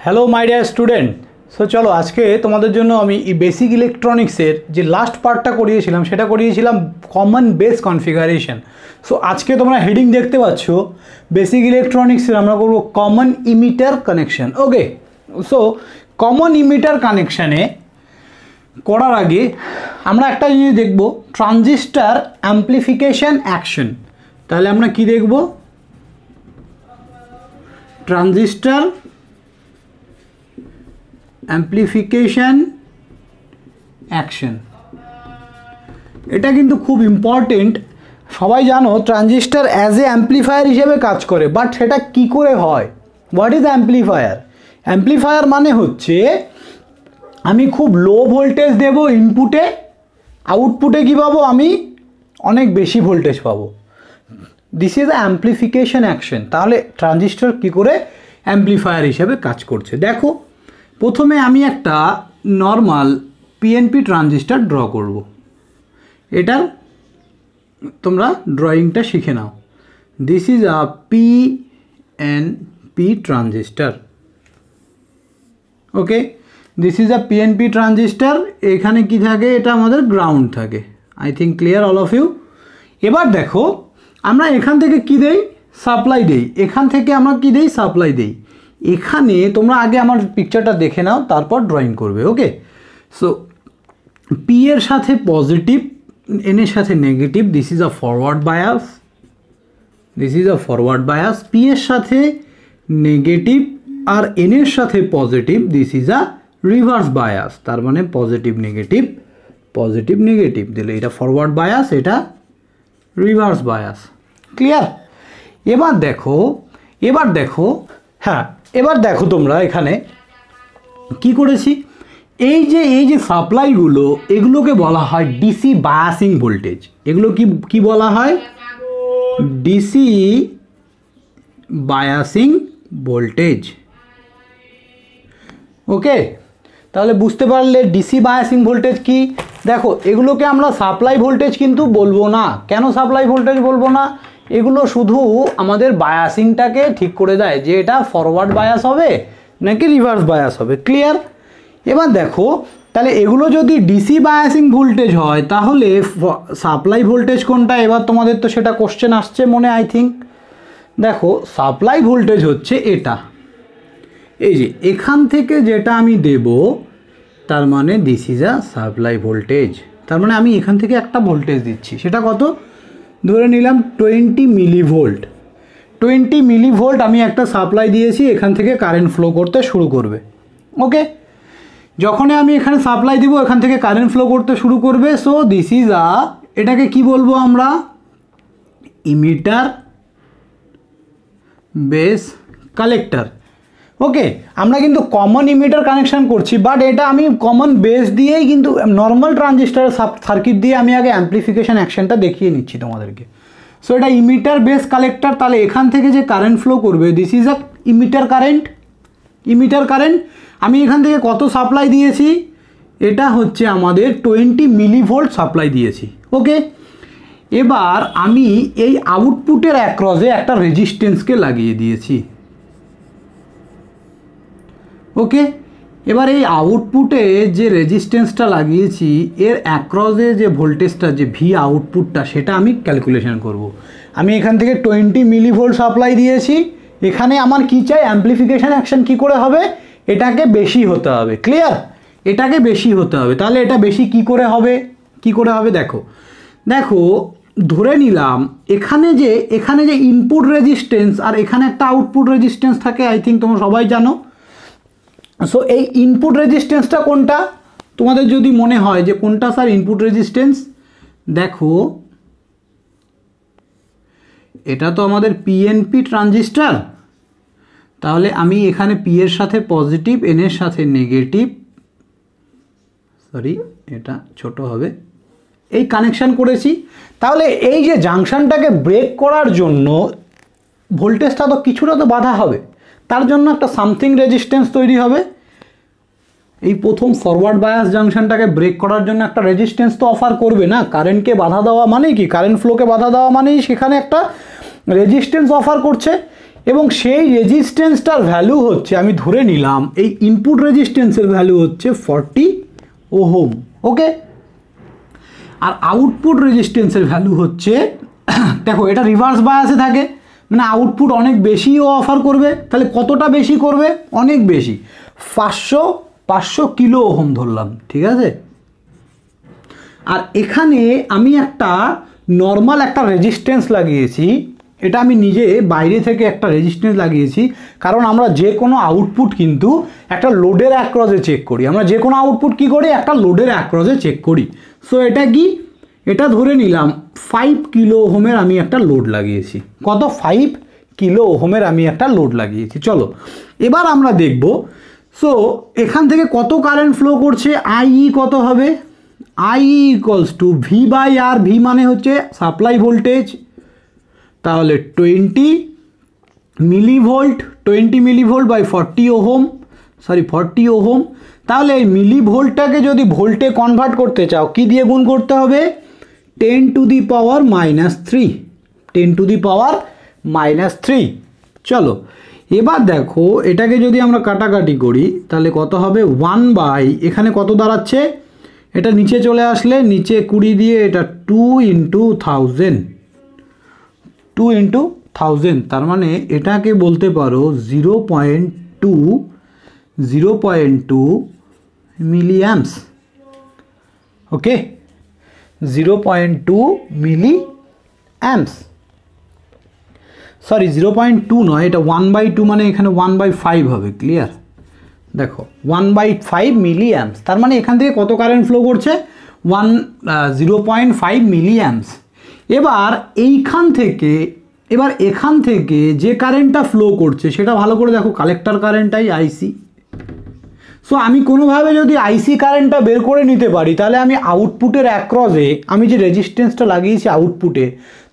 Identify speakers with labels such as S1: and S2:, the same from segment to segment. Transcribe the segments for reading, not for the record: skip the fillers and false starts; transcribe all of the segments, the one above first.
S1: Hello my dear student. So চলো আজকে তোমাদের জন্য আমি এই বেসিক ইলেকট্রনিক্সের যে লাস্ট পার্টটা করিয়েছিলাম সেটা করিয়েছিলাম কমন বেস কনফিগারেশন। সো আজকে তোমরা হেডিং দেখতে পাচ্ছ বেসিক ইলেকট্রনিক্সের আমরা করব কমন ইমিটার কানেকশন। ওকে, সো কমন ইমিটার কানেকশানে করার আগে আমরা একটা জিনিস দেখব, ট্রানজিস্টার অ্যাম্প্লিফিকেশন অ্যাকশন। তাহলে আমরা কি দেখব? ট্রানজিস্টার অ্যাম্প্লিফিকেশন অ্যাকশন, এটা কিন্তু খুব ইম্পর্টেন্ট। সবাই জানো ট্রানজিস্টার অ্যাজ এ অ্যাম্প্লিফায়ার হিসেবে কাজ করে, বাট সেটা কি করে হয়? What is amplifier? অ্যাম্প্লিফায়ার মানে হচ্ছে আমি খুব লো ভোল্টেজ দেব ইনপুটে, আউটপুটে কী পাবো? আমি অনেক বেশি ভোল্টেজ পাবো। This is amplification action. তাহলে ট্রানজিস্টার কী করে অ্যাম্প্লিফায়ার হিসেবে কাজ করছে দেখো। প্রথমে আমি একটা নর্মাল পিএনপি ট্রানজিস্টার ড্র করব। এটার তোমরা ড্রয়িংটা শিখে নাও। This is a PNP transistor. Okay, this is a PNP transistor. এখানে কি থাকে? এটা আমাদের গ্রাউন্ড থাকে। I think clear all of you. এবার দেখো আমরা এখান থেকে কি দেই? সাপ্লাই দেই। এখান থেকে আমরা কি দেই? সাপ্লাই দেই। এখানে তোমরা আগে আমার পিকচারটা দেখে নাও, তারপর ড্রয়িং করবে। ওকে, সো পি এর সাথে পজিটিভ, এন এর সাথে negative. This is a forward bias. This is a forward bias. P এর সাথে নেগেটিভ আর এন এর সাথে positive. This is a reverse bias. তার মানে পজিটিভ নেগেটিভ, পজিটিভ নেগেটিভ দিলে এটা ফরওয়ার্ড বায়াস, এটা রিভার্স বায়াস। ক্লিয়ার? এবার দেখো হ্যাঁ, এবার দেখো তোমরা এখানে কি করেছি। এই যে সাপ্লাইগুলো, এগুলোকে বলা হয় ডিসি বায়াসিং ভোল্টেজ। এগুলো কি বলা হয়? DC biasing voltage. ওকে, তাহলে বুঝতে পারলে ডিসি বায়াসিং ভোল্টেজ কি। দেখো এগুলোকে আমরা সাপ্লাই ভোল্টেজ কিন্তু বলবো না। কেন সাপ্লাই ভোল্টেজ বলবো না? এগুলো শুধু আমাদের বায়াসিংটাকে ঠিক করে দেয় যে এটা ফরওয়ার্ড বায়াস হবে নাকি রিভার্স বায়াস হবে। ক্লিয়ার? এবার দেখো তাহলে এগুলো যদি ডিসি বায়াসিং ভোল্টেজ হয় তাহলে সাপ্লাই ভোল্টেজ কোনটা? এবার তোমাদের তো সেটা কোশ্চেন আসছে মনে, আই থিঙ্ক। দেখো সাপ্লাই ভোল্টেজ হচ্ছে এটা, এই যে এখান থেকে যেটা আমি দেব, তার মানে this is a supply voltage. তার মানে আমি এখান থেকে একটা ভোল্টেজ দিচ্ছি, সেটা কত? ধরে নিলাম 20 মিলিভোল্ট। 20 মিলিভোল্ট আমি একটা সাপ্লাই দিয়েছি, এখান থেকে কারেন্ট ফ্লো করতে শুরু করবে। ওকে, যখনই আমি এখানে সাপ্লাই দিব এখান থেকে কারেন্ট ফ্লো করতে শুরু করবে। সো দিস ইজ আ, এটাকে কি বলবো আমরা? Emitter base collector. ওকে, আমরা কিন্তু কমন ইমিটার কানেকশান করছি, বাট এটা আমি কমন বেস দিয়েই কিন্তু নর্মাল ট্রানজিস্টার সার্কিট দিয়ে আমি আগে অ্যাম্প্লিফিকেশন অ্যাকশনটা দেখিয়ে নিচ্ছি তোমাদেরকে। সো এটা ইমিটার বেস কালেক্টর। তাহলে এখান থেকে যে কারেন্ট ফ্লো করবে, this is a emitter current. Emitter current আমি এখান থেকে কত সাপ্লাই দিয়েছি? এটা হচ্ছে আমাদের 20 মিলিভোল্ট সাপ্লাই দিয়েছি। ওকে, এবার আমি এই আউটপুটের অ্যাক্রসে একটা রেজিস্ট্যান্সকে লাগিয়ে দিয়েছি। ওকে, এবার এই আউটপুটে যে রেজিস্ট্যান্সটা লাগিয়েছি এর অ্যাক্রসে যে ভোল্টেজটা, যে ভি আউটপুটটা, সেটা আমি ক্যালকুলেশন করব। আমি এখান থেকে 20 মিলিভোল্ট সাপ্লাই দিয়েছি, এখানে আমার কি চাই? অ্যাম্প্লিফিকেশন অ্যাকশন কি করে হবে? এটাকে বেশি হতে হবে। ক্লিয়ার? এটাকে বেশি হতে হবে। তাহলে এটা বেশি কি করে হবে? কি করে হবে দেখো ধরে নিলাম এখানে যে ইনপুট রেজিস্ট্যান্স আর এখানে একটা আউটপুট রেজিস্ট্যান্স থাকে, আই থিঙ্ক তোমরা সবাই জানো। সো এই ইনপুট রেজিস্ট্যান্সটা কোনটা? তোমাদের যদি মনে হয় যে কোনটা স্যার ইনপুট রেজিস্ট্যান্স, দেখো এটা তো আমাদের পিএনপি ট্রানজিস্টার। তাহলে আমি এখানে পি এর সাথে পজিটিভ, এন এর সাথে নেগেটিভ, সরি এটা ছোট হবে, এই কানেকশান করেছি। তাহলে এই যে জাংশনটাকে ব্রেক করার জন্য ভোল্টেজটা তো কিছুটা তো বাধা হবে, তার জন্য একটা সামথিং রেজিস্ট্যান্স তৈরি হবে। এই প্রথম ফরওয়ার্ড বায়াস জাংশনটাকে ব্রেক করার জন্য একটা রেজিস্ট্যান্স তো অফার করবে না। কারেন্টকে বাধা দেওয়া মানে কি? কারেন্ট ফ্লোকে বাধা দেওয়া মানেই সেখানে একটা রেজিস্ট্যান্স অফার করছে। এবং সেই রেজিস্ট্যান্সটার ভ্যালু হচ্ছে, আমি ধরে নিলাম এই ইনপুট রেজিস্ট্যান্সের ভ্যালু হচ্ছে 40 ওহম। ওকে, আর আউটপুট রেজিস্ট্যান্সের ভ্যালু হচ্ছে দেখো এটা রিভার্স বায়াসে থাকে, মানে আউটপুট অনেক বেশিও অফার করবে। তাহলে কতটা বেশি করবে? অনেক বেশি, 500 কিলো ওহম ধরলাম, ঠিক আছে। আর এখানে আমি একটা নর্মাল একটা রেজিস্ট্যান্স লাগিয়েছি, এটা আমি নিজে বাইরে থেকে একটা রেজিস্ট্যান্স লাগিয়েছি, কারণ আমরা যে কোনো আউটপুট কিন্তু একটা লোডের অ্যাক্রসে চেক করি। আমরা যে কোনো আউটপুট কি করি? একটা লোডের অ্যাক্রসে চেক করি। সো এটা কি, এটা ধরে নিলাম 5 কিলো ওহমের আমি একটা লোড লাগিয়েছি। কত? 5 কিলো ওহমের আমি একটা লোড লাগিয়েছি। চলো এবার আমরা দেখব, সো এখান থেকে কত কারেন্ট ফ্লো করছে, আইই কত হবে? I equals to V by R. V মানে হচ্ছে সাপ্লাই ভোল্টেজ, তাহলে 20 millivolt, 20 millivolt by 40 ohm, 40 ohm. তাহলে এই মিলিভোল্টটাকে যদি ভোল্টে কনভার্ট করতে চাও কি দিয়ে গুণ করতে হবে? 10 to the power -3, 10 to the পাওয়ার -3। চলো এবার দেখো এটাকে যদি আমরা কাটাকাটি করি তাহলে কত হবে? 1 বাই, এখানে কত দাঁড়াচ্ছে? এটা নিচে চলে আসলে নিচে 20 দিয়ে এটা 2 ইন্টু 1000, 2 ইন্টু 1000, তার মানে এটাকে বলতে পারো 0.2 মিলি অ্যাম্পস। ওকে, 0.2 মিলি অ্যাম্পস, সরি 0.2 নয়, এটা 1/2 মানে এখানে 1/5 হবে। ক্লিয়ার? দেখো 1/5 মিলি অ্যাম্পস, তার মানে এখান থেকে কত কারেন্ট ফ্লো করছে? 0.5 মিলি অ্যাম্পস। এবার এখান থেকে যে কারেন্টটা ফ্লো করছে সেটা ভালো করে দেখো, কালেক্টর কারেন্টটাই আইসি। সো আমি কোনোভাবে যদি আইসি কারেন্টটা বের করে নিতে পারি তাহলে আমি আউটপুটের অ্যাক্রসে, আমি যে রেজিস্ট্যান্সটা লাগিয়েছি আউটপুটে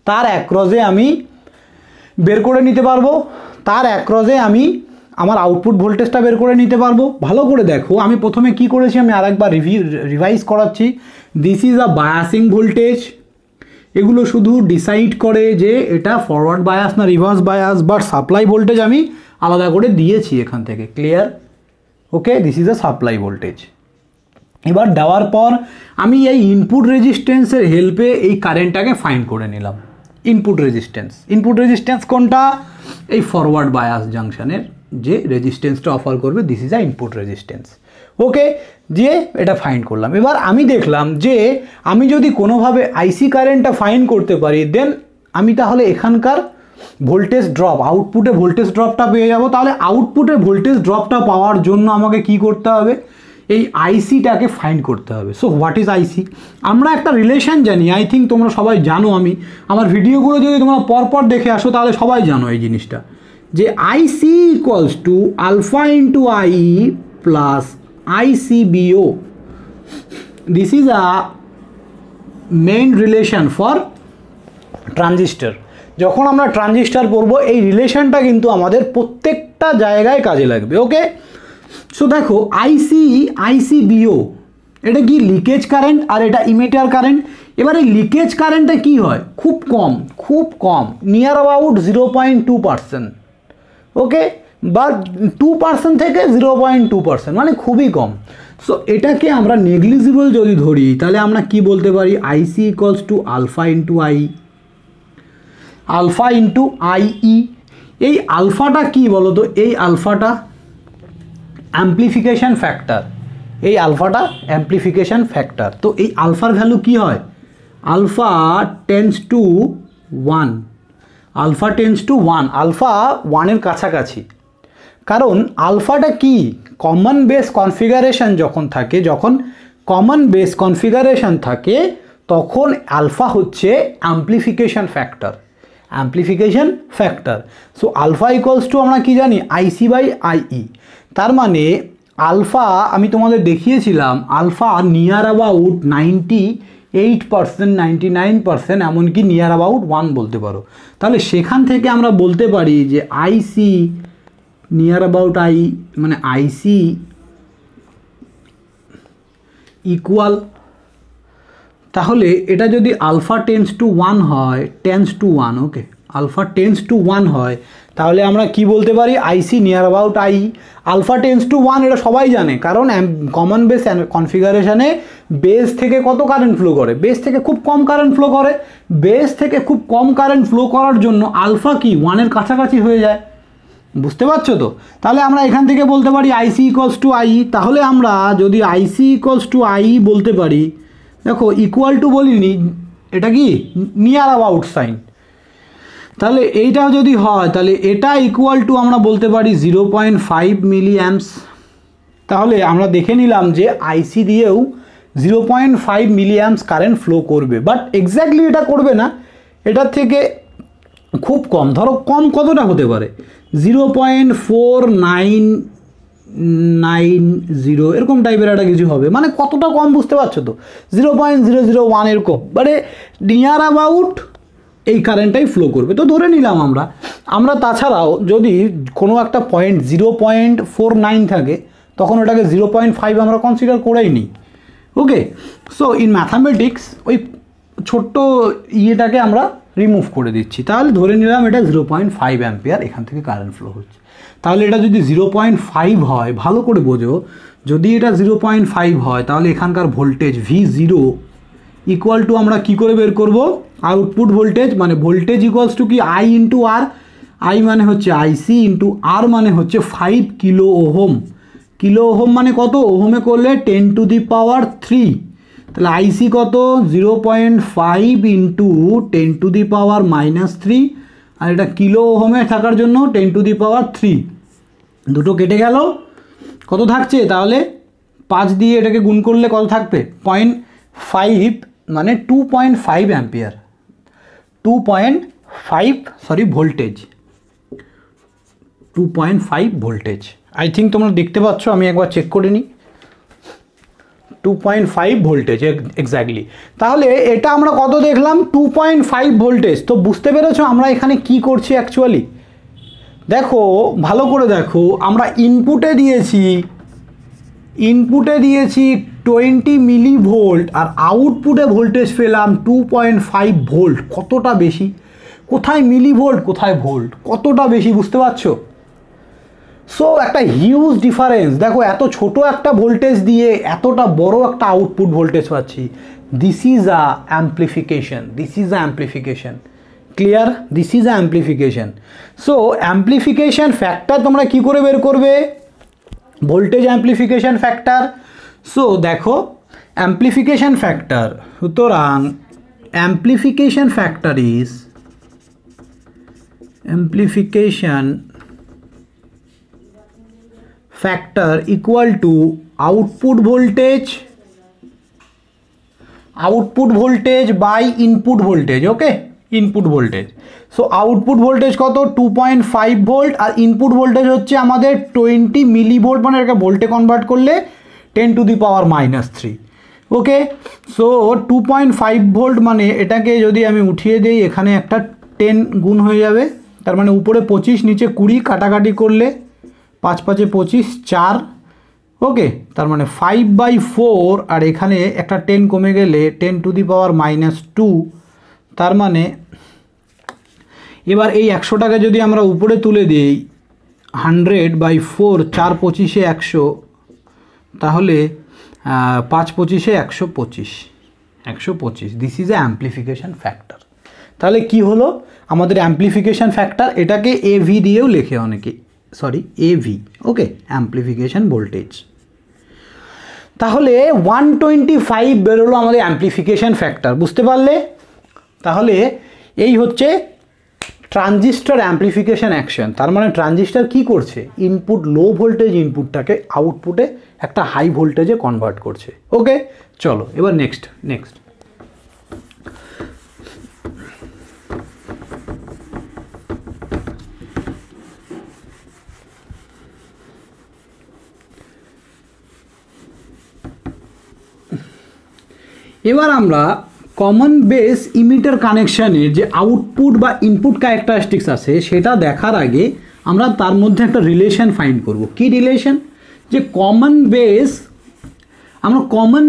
S1: তার অ্যাক্রসে আমি বের করে নিতে পারবো, তার অ্যাক্রসে আমি আমার আউটপুট ভোল্টেজটা বের করে নিতে পারবো। ভালো করে দেখো, আমি প্রথমে কি করেছি আমি আরেকবার রিভাইজ করাচ্ছি। This is a biasing voltage, এগুলো শুধু ডিসাইড করে যে এটা ফরওয়ার্ড বায়াস না reverse bias, but supply voltage আমি আলাদা করে দিয়েছি এখান থেকে। Clear? Okay, this is a supply voltage. এবার দেওয়ার পর আমি এই ইনপুট রেজিস্ট্যান্সের হেল্পে এই কারেন্টটাকে ফাইন্ড করে নিলাম। ইনপুট রেজিস্ট্যান্স কোনটা? এই ফরওয়ার্ড বায়াস জাংশনের যে রেজিস্ট্যান্সটা অফার করবে, this is a input resistance. Okay, দিয়ে এটা ফাইন্ড করলাম। এবার আমি দেখলাম যে আমি যদি কোনোভাবে আইসি কারেন্টটা ফাইন্ড করতে পারি দেন আমি তাহলে এখানকার ভোল্টেজ ড্রপ, আউটপুটে ভোল্টেজ ড্রপটা পেয়ে যাব। তাহলে আউটপুটে ভোল্টেজ ড্রপটা পাওয়ার জন্য আমাকে কি করতে হবে? এই আইসিটাকে ফাইন্ড করতে হবে। সো হোয়াট ইজ আইসি? আমরা একটা রিলেশন জানি, আই থিঙ্ক তোমরা সবাই জানো। আমি আমার ভিডিওগুলো যদি তোমরা পরপর দেখে আসো তাহলে সবাই জানো এই জিনিসটা, যে IC equals to alpha into I plus ICBO. This is a main relation for transistor. যখন আমরা ট্রানজিস্টর পড়বো এই রিলেশনটা কিন্তু আমাদের প্রত্যেকটা জায়গায় কাজে লাগবে। ওকে, সো দেখো ICBO এটা কি? লিকেজ কারেন্ট, আর এটা ইমিটার কারেন্ট। এবার এই লিকেজ কারেন্টটা কি হয়? খুব কম, নিয়ার অ্যাবাউট 0.2%। ওকে, বা 2% থেকে 0.2%, মানে খুবই কম। সো এটাকে আমরা নেগলিজিবল যদি ধরি তাহলে আমরা কি বলতে পারি? IC equals to alpha into IE। এই আলফাটা কি বলো তো? এই আলফাটা অ্যাম্প্লিফিকেশন ফ্যাক্টর। তো এই আলফার ভ্যালু কি হয়? আলফা টেন্স টু 1, আলফা 1-এর কাছাকাছি। কারণ আলফাটা কি? কমন বেস কনফিগারেশন যখন কমন বেস কনফিগারেশন থাকে তখন আলফা হচ্ছে amplification factor. So alpha equals to আমরা কি জানি? IC/IE। তার মানে আলফা আমি তোমাদের দেখিয়েছিলাম, আলফা নিয়ার অ্যাবাউট 98%, 99%, এমনকি নিয়ার অ্যাবাউট 1 বলতে পারো। তাহলে সেখান থেকে আমরা বলতে পারি যে IC নিয়ার অ্যাবাউট I, মানে IC ইকুয়াল, তাহলে এটা যদি আলফা টেন্স টু 1 হয়, tends to 1, okay, alpha tends to 1 হয়, তাহলে আমরা কি বলতে পারি, IC near about I. Alpha tends to 1 এটা সবাই জানে, কারণ কমন বেস কনফিগারেশনে বেস থেকে কত কারেন্ট ফ্লো করে, বেস থেকে খুব কম কারেন্ট ফ্লো করে। বেস থেকে খুব কম কারেন্ট ফ্লো করার জন্য আলফা কি 1-এর কাছাকাছি হয়ে যায়, বুঝতে পারছো তো। তাহলে আমরা এখান থেকে বলতে পারি আইসি ইকুয়ালস টু আই। তাহলে আমরা যদি আইসি ইকুয়ালস টু আই বলতে পারি, দেখো ইকুয়াল টু বলিনি, এটা কি নিয়ার অ্যাবাউট সাইন, তাহলে এইটাও যদি হয় তাহলে এটা ইকুয়াল টু আমরা বলতে পারি 0.5 মিলি অ্যাম্পস। তাহলে আমরা দেখে নিলাম যে আইসি দিয়েও 0.5 মিলি অ্যাম্পস কারেন্ট ফ্লো করবে, বাট এক্স্যাক্টলি এটা করবে না, এটার থেকে খুব কম। ধরো কম কতটা হতে পারে, 0.4990 এরকম টাইপের একটা কিছু হবে, মানে কতটা কম বুঝতে পারছো তো, 0.001 এরকম, মানে নিয়ার অ্যাবাউট এই কারেন্টটাই ফ্লো করবে। তো ধরে নিলাম আমরা তাছাড়াও যদি কোনো একটা পয়েন্ট 0.49 থাকে তখন ওটাকে 0.5 আমরা কনসিডার করেই নিই। ওকে, সো ইন ম্যাথামেটিক্স ওই ছোট্ট ইয়েটাকে আমরা রিমুভ করে দিচ্ছি, তাহলে ধরে নিলাম এটা 0.5 অ্যাম্পিয়ার এখান থেকে কারেন্ট ফ্লো হচ্ছে। তাহলে এটা যদি 0.5 হয়, ভালো করে বোঝো, যদি এটা 0.5 হয় তাহলে এখানকার ভোল্টেজ V0 ইকুয়াল টু আমরা কি করে বের করব, আউটপুট ভোল্টেজ, মানে ভোল্টেজ ইকুয়ালস টু কি আই ইন্টু আর, আই মানে হচ্ছে আইসি ইন্টু আর মানে হচ্ছে 5 কিলো ওহম। কিলো ওহম মানে কত, ওহমে করলে 10 টু দি পাওয়ার 3, তাহলে আইসি কত 0.5 ইন্টু 10 টু দি পাওয়ার -3, আর এটা কিলো ওহমে থাকার জন্য 10 টু দি পাওয়ার 3, দুটো কেটে গেল, কত থাকছে তাহলে 5 দিয়ে এটাকে গুণ করলে কত থাকবে, 0.5 মানে 2.5 ampere, 2.5 voltage, 2.5 voltage. I think তোমরা দেখতে পাচ্ছ, আমি একবার চেক করে নিই, 2.5 ভোল্টেজ এক্স্যাক্টলি। তাহলে এটা আমরা কত দেখলাম, 2.5 ভোল্টেজ। তো বুঝতে পেরেছো আমরা এখানে কি করছি অ্যাকচুয়ালি, দেখো ভালো করে দেখো, আমরা ইনপুটে দিয়েছি 20 মিলি ভোল্ট আর আউটপুটে ভোল্টেজ পেলাম 2.5 ভোল্ট, কতটা বেশি, কোথায় মিলি ভোল্ট কোথায় ভোল্ট, কতটা বেশি, বুঝতে পারছো। সো একটা হিউজ ডিফারেন্স, দেখো এত ছোট একটা ভোল্টেজ দিয়ে এতটা বড় একটা আউটপুট ভোল্টেজ পাচ্ছি। This is a amplification, clear, this is a amplification. So amplification factor তোমরা কি করে বের করবে, ভোল্টেজ অ্যাম্প্লিফিকেশন ফ্যাক্টর। সো দেখো অ্যাম্প্লিফিকেশন ফ্যাক্টর, সুতরাং amplification factor is factor equal to output voltage by input voltage, okay, input voltage। so output voltage কত 2.5 volt আর input voltage হচ্ছে আমাদের 20 মিলি ভোল্ট, মানে এটা ভোল্টে কনভার্ট করলে 10 to the power -3, okay. So 2.5 volt মানে এটাকে যদি আমি উঠিয়ে দিই, এখানে একটা 10 গুণ হয়ে যাবে, তার মানে উপরে 25 নিচে 20, কাটাকাটি করলে 5 5 25 4, ওকে, তার মানে 5/4, আর এখানে একটা 10 কমে গেলে 10 টু দি পাওয়ার -2, তার মানে এবার এই 100টাকে যদি আমরা উপরে তুলে দিই 100/4, 4 25-এ 100, তাহলে 5 25-এ 125, this is a amplification factor. তাহলে কি হলো আমাদের অ্যাম্প্লিফিকেশন ফ্যাক্টর, এটাকে এভি দিয়েও লেখে অনেকে, সরি এভি, ওকে, অ্যাম্প্লিফিকেশন ভোল্টেজ। তাহলে 125 বেরোলো আমাদের অ্যাম্প্লিফিকেশন ফ্যাক্টর, বুঝতে পারলে। তাহলে এই হচ্ছে ট্রানজিস্টর অ্যাম্প্লিফিকেশন অ্যাকশন, তার মানে ট্রানজিস্টর কি করছে, ইনপুট লো ভোল্টেজ ইনপুটটাকে আউটপুটে একটা হাই ভোল্টেজে কনভার্ট করছে, ওকে। চলো এবার নেক্সট এবার আমরা কমন বেস ইমিটার কানেকশানের যে আউটপুট বা ইনপুট ক্যারেক্টারিস্টিক্স আছে সেটা দেখার আগে আমরা তার মধ্যে একটা রিলেশন ফাইন্ড করব। কি রিলেশন, যে আমরা কমন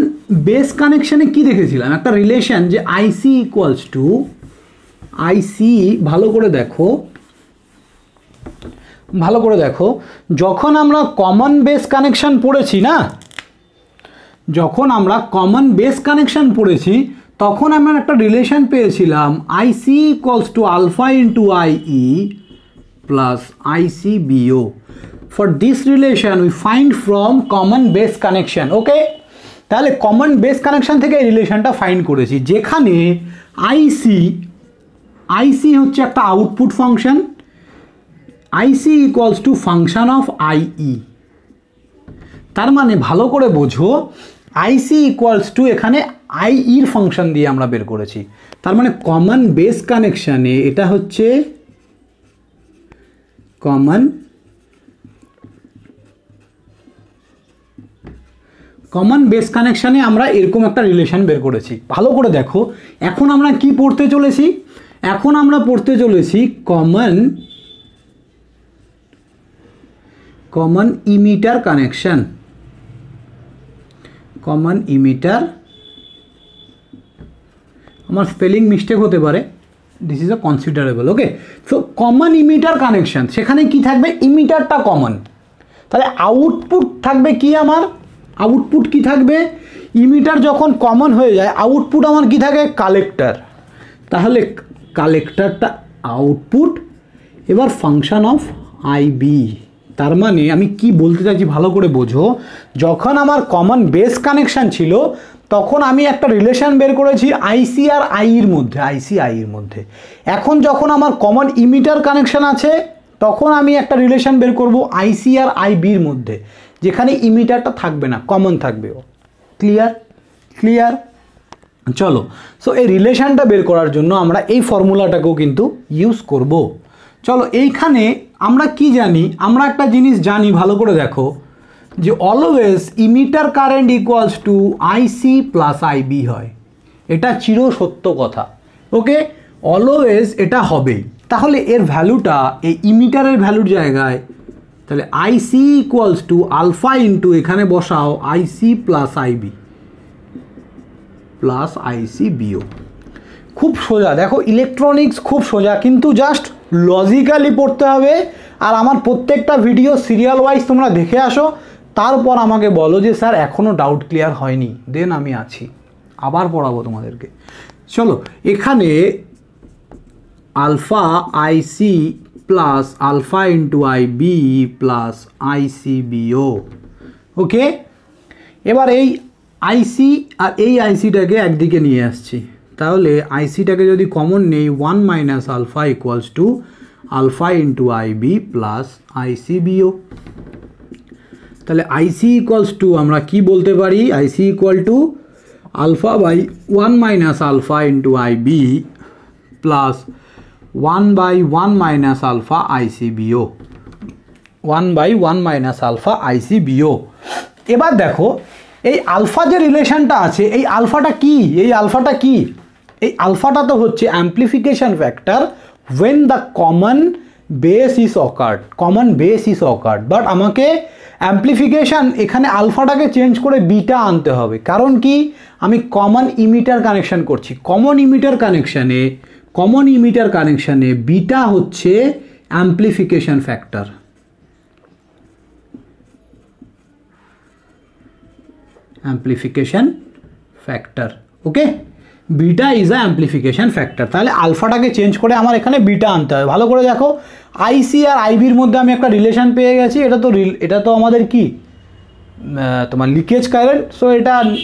S1: বেস কানেকশানে কি দেখেছিলাম, একটা রিলেশন যে আইসি ইকুয়ালস টু আইসি ভালো করে দেখো যখন আমরা কমন বেস কানেকশন পড়েছি না, যখন আমরা কমন বেস কানেকশন পড়েছি তখন আমরা একটা রিলেশন পেয়েছিলাম IC equals to alpha into IE plus IC BO. For this relation we find from common base connection. Okay, তাহলে কমন বেস কানেকশন থেকে এই রিলেশনটা ফাইন্ড করেছি, যেখানে আইসি হচ্ছে একটা output function, IC equals two function of আইই। তার মানে ভালো করে বোঝো, আইসি ইকুয়ালস টু এখানে আইইর ফাংশন দিয়ে আমরা বের করেছি। তার মানে কমন বেস কানেকশানে এটা হচ্ছে কমন বেস কানেকশানে আমরা এরকম একটা রিলেশন বের করেছি। ভালো করে দেখো, এখন আমরা কি পড়তে চলেছি? এখন আমরা পড়তে চলেছি common emitter connection. Common emitter, আমার স্পেলিং মিস্টেক হতে পারে, this is a considerable. Okay, so common emitter connection, সেখানে কি থাকবে? ইমিটারটা কমন, তাহলে আউটপুট থাকবে কি? আমার আউটপুট কি থাকবে? ইমিটার যখন কমন হয়ে যায় আউটপুট আমার কি থাকে? কালেক্টর। তাহলে কালেক্টরটা আউটপুট, এবার ফাংশন অফ আইবি। তার মানে আমি কি বলতে চাইছি ভালো করে বোঝো, যখন আমার কমন বেস কানেকশান ছিল তখন আমি একটা রিলেশন বের করেছি আইসি আর আইর মধ্যে, আইসি আইর মধ্যে। এখন যখন আমার কমন ইমিটার কানেকশান আছে তখন আমি একটা রিলেশন বের করব আইসি আর আইবির মধ্যে, যেখানে ইমিটারটা থাকবে না, কমন থাকবে। ক্লিয়ার? চলো, সো এই রিলেশনটা বের করার জন্য আমরা এই ফর্মুলাটাকেও কিন্তু ইউজ করব। চলো, এইখানে আমরা কি জানি? আমরা একটা জিনিস জানি, ভালো করে দেখো, যে always emitter current equals to IC plus IB হয়। এটা চির সত্য কথা। ওকে, অলওয়েজ এটা হবেই। তাহলে এর ভ্যালুটা এই ইমিটারের ভ্যালুর জায়গায়, তাহলে IC equals to alpha into এখানে বসাও IC plus IB plus IC BO. খুব সোজা, দেখো ইলেকট্রনিক্স খুব সোজা, কিন্তু জাস্ট লজিক্যালি পড়তে হবে। আর আমার প্রত্যেকটা ভিডিও সিরিয়াল ওয়াইজ তোমরা দেখে আসো, তারপর আমাকে বলো যে স্যার এখনও ডাউট ক্লিয়ার হয়নি, দেন আমি আছি, আবার পড়াবো তোমাদেরকে। চলো, এখানে alpha IC plus alpha into IB plus IC BO. Okay, এবার এই আইসি আর এই আইসিটাকে একদিকে নিয়ে আসছি, তাহলে আইসিটাকে যদি কমন নেই 1 minus alpha equals to alpha into IB plus IC BO. তাহলে আইসি ইকুয়ালস টু আমরা কি বলতে পারি? IC equal to alpha by 1 minus alpha into IB plus 1 by 1 minus alpha IC BO, 1 by 1 minus alpha IC BO. এবার দেখো এই alpha যে রিলেশনটা আছে, এই আলফাটা কি? এই আলফাটা তো হচ্ছে amplification factor when the common base is occurred, but আমাকে অ্যাম্প্লিফিকেশন এখানে আলফাটাকে চেঞ্জ করে বিটা আনতে হবে। কারণ কি? আমি কমন ইমিটার কানেকশন করছি। কমন ইমিটার কানেকশানে বিটা হচ্ছে amplification factor. Okay, beta is a amplification factor. তাহলে আলফাটাকে চেঞ্জ করে আমার এখানে বিটা আনতে হবে। ভালো করে দেখো, আইসি আর আইবির মধ্যে আমি একটা রিলেশন পেয়ে গেছি। এটা তো আমাদের কি তোমার লিকেজ কারেন্ট। সো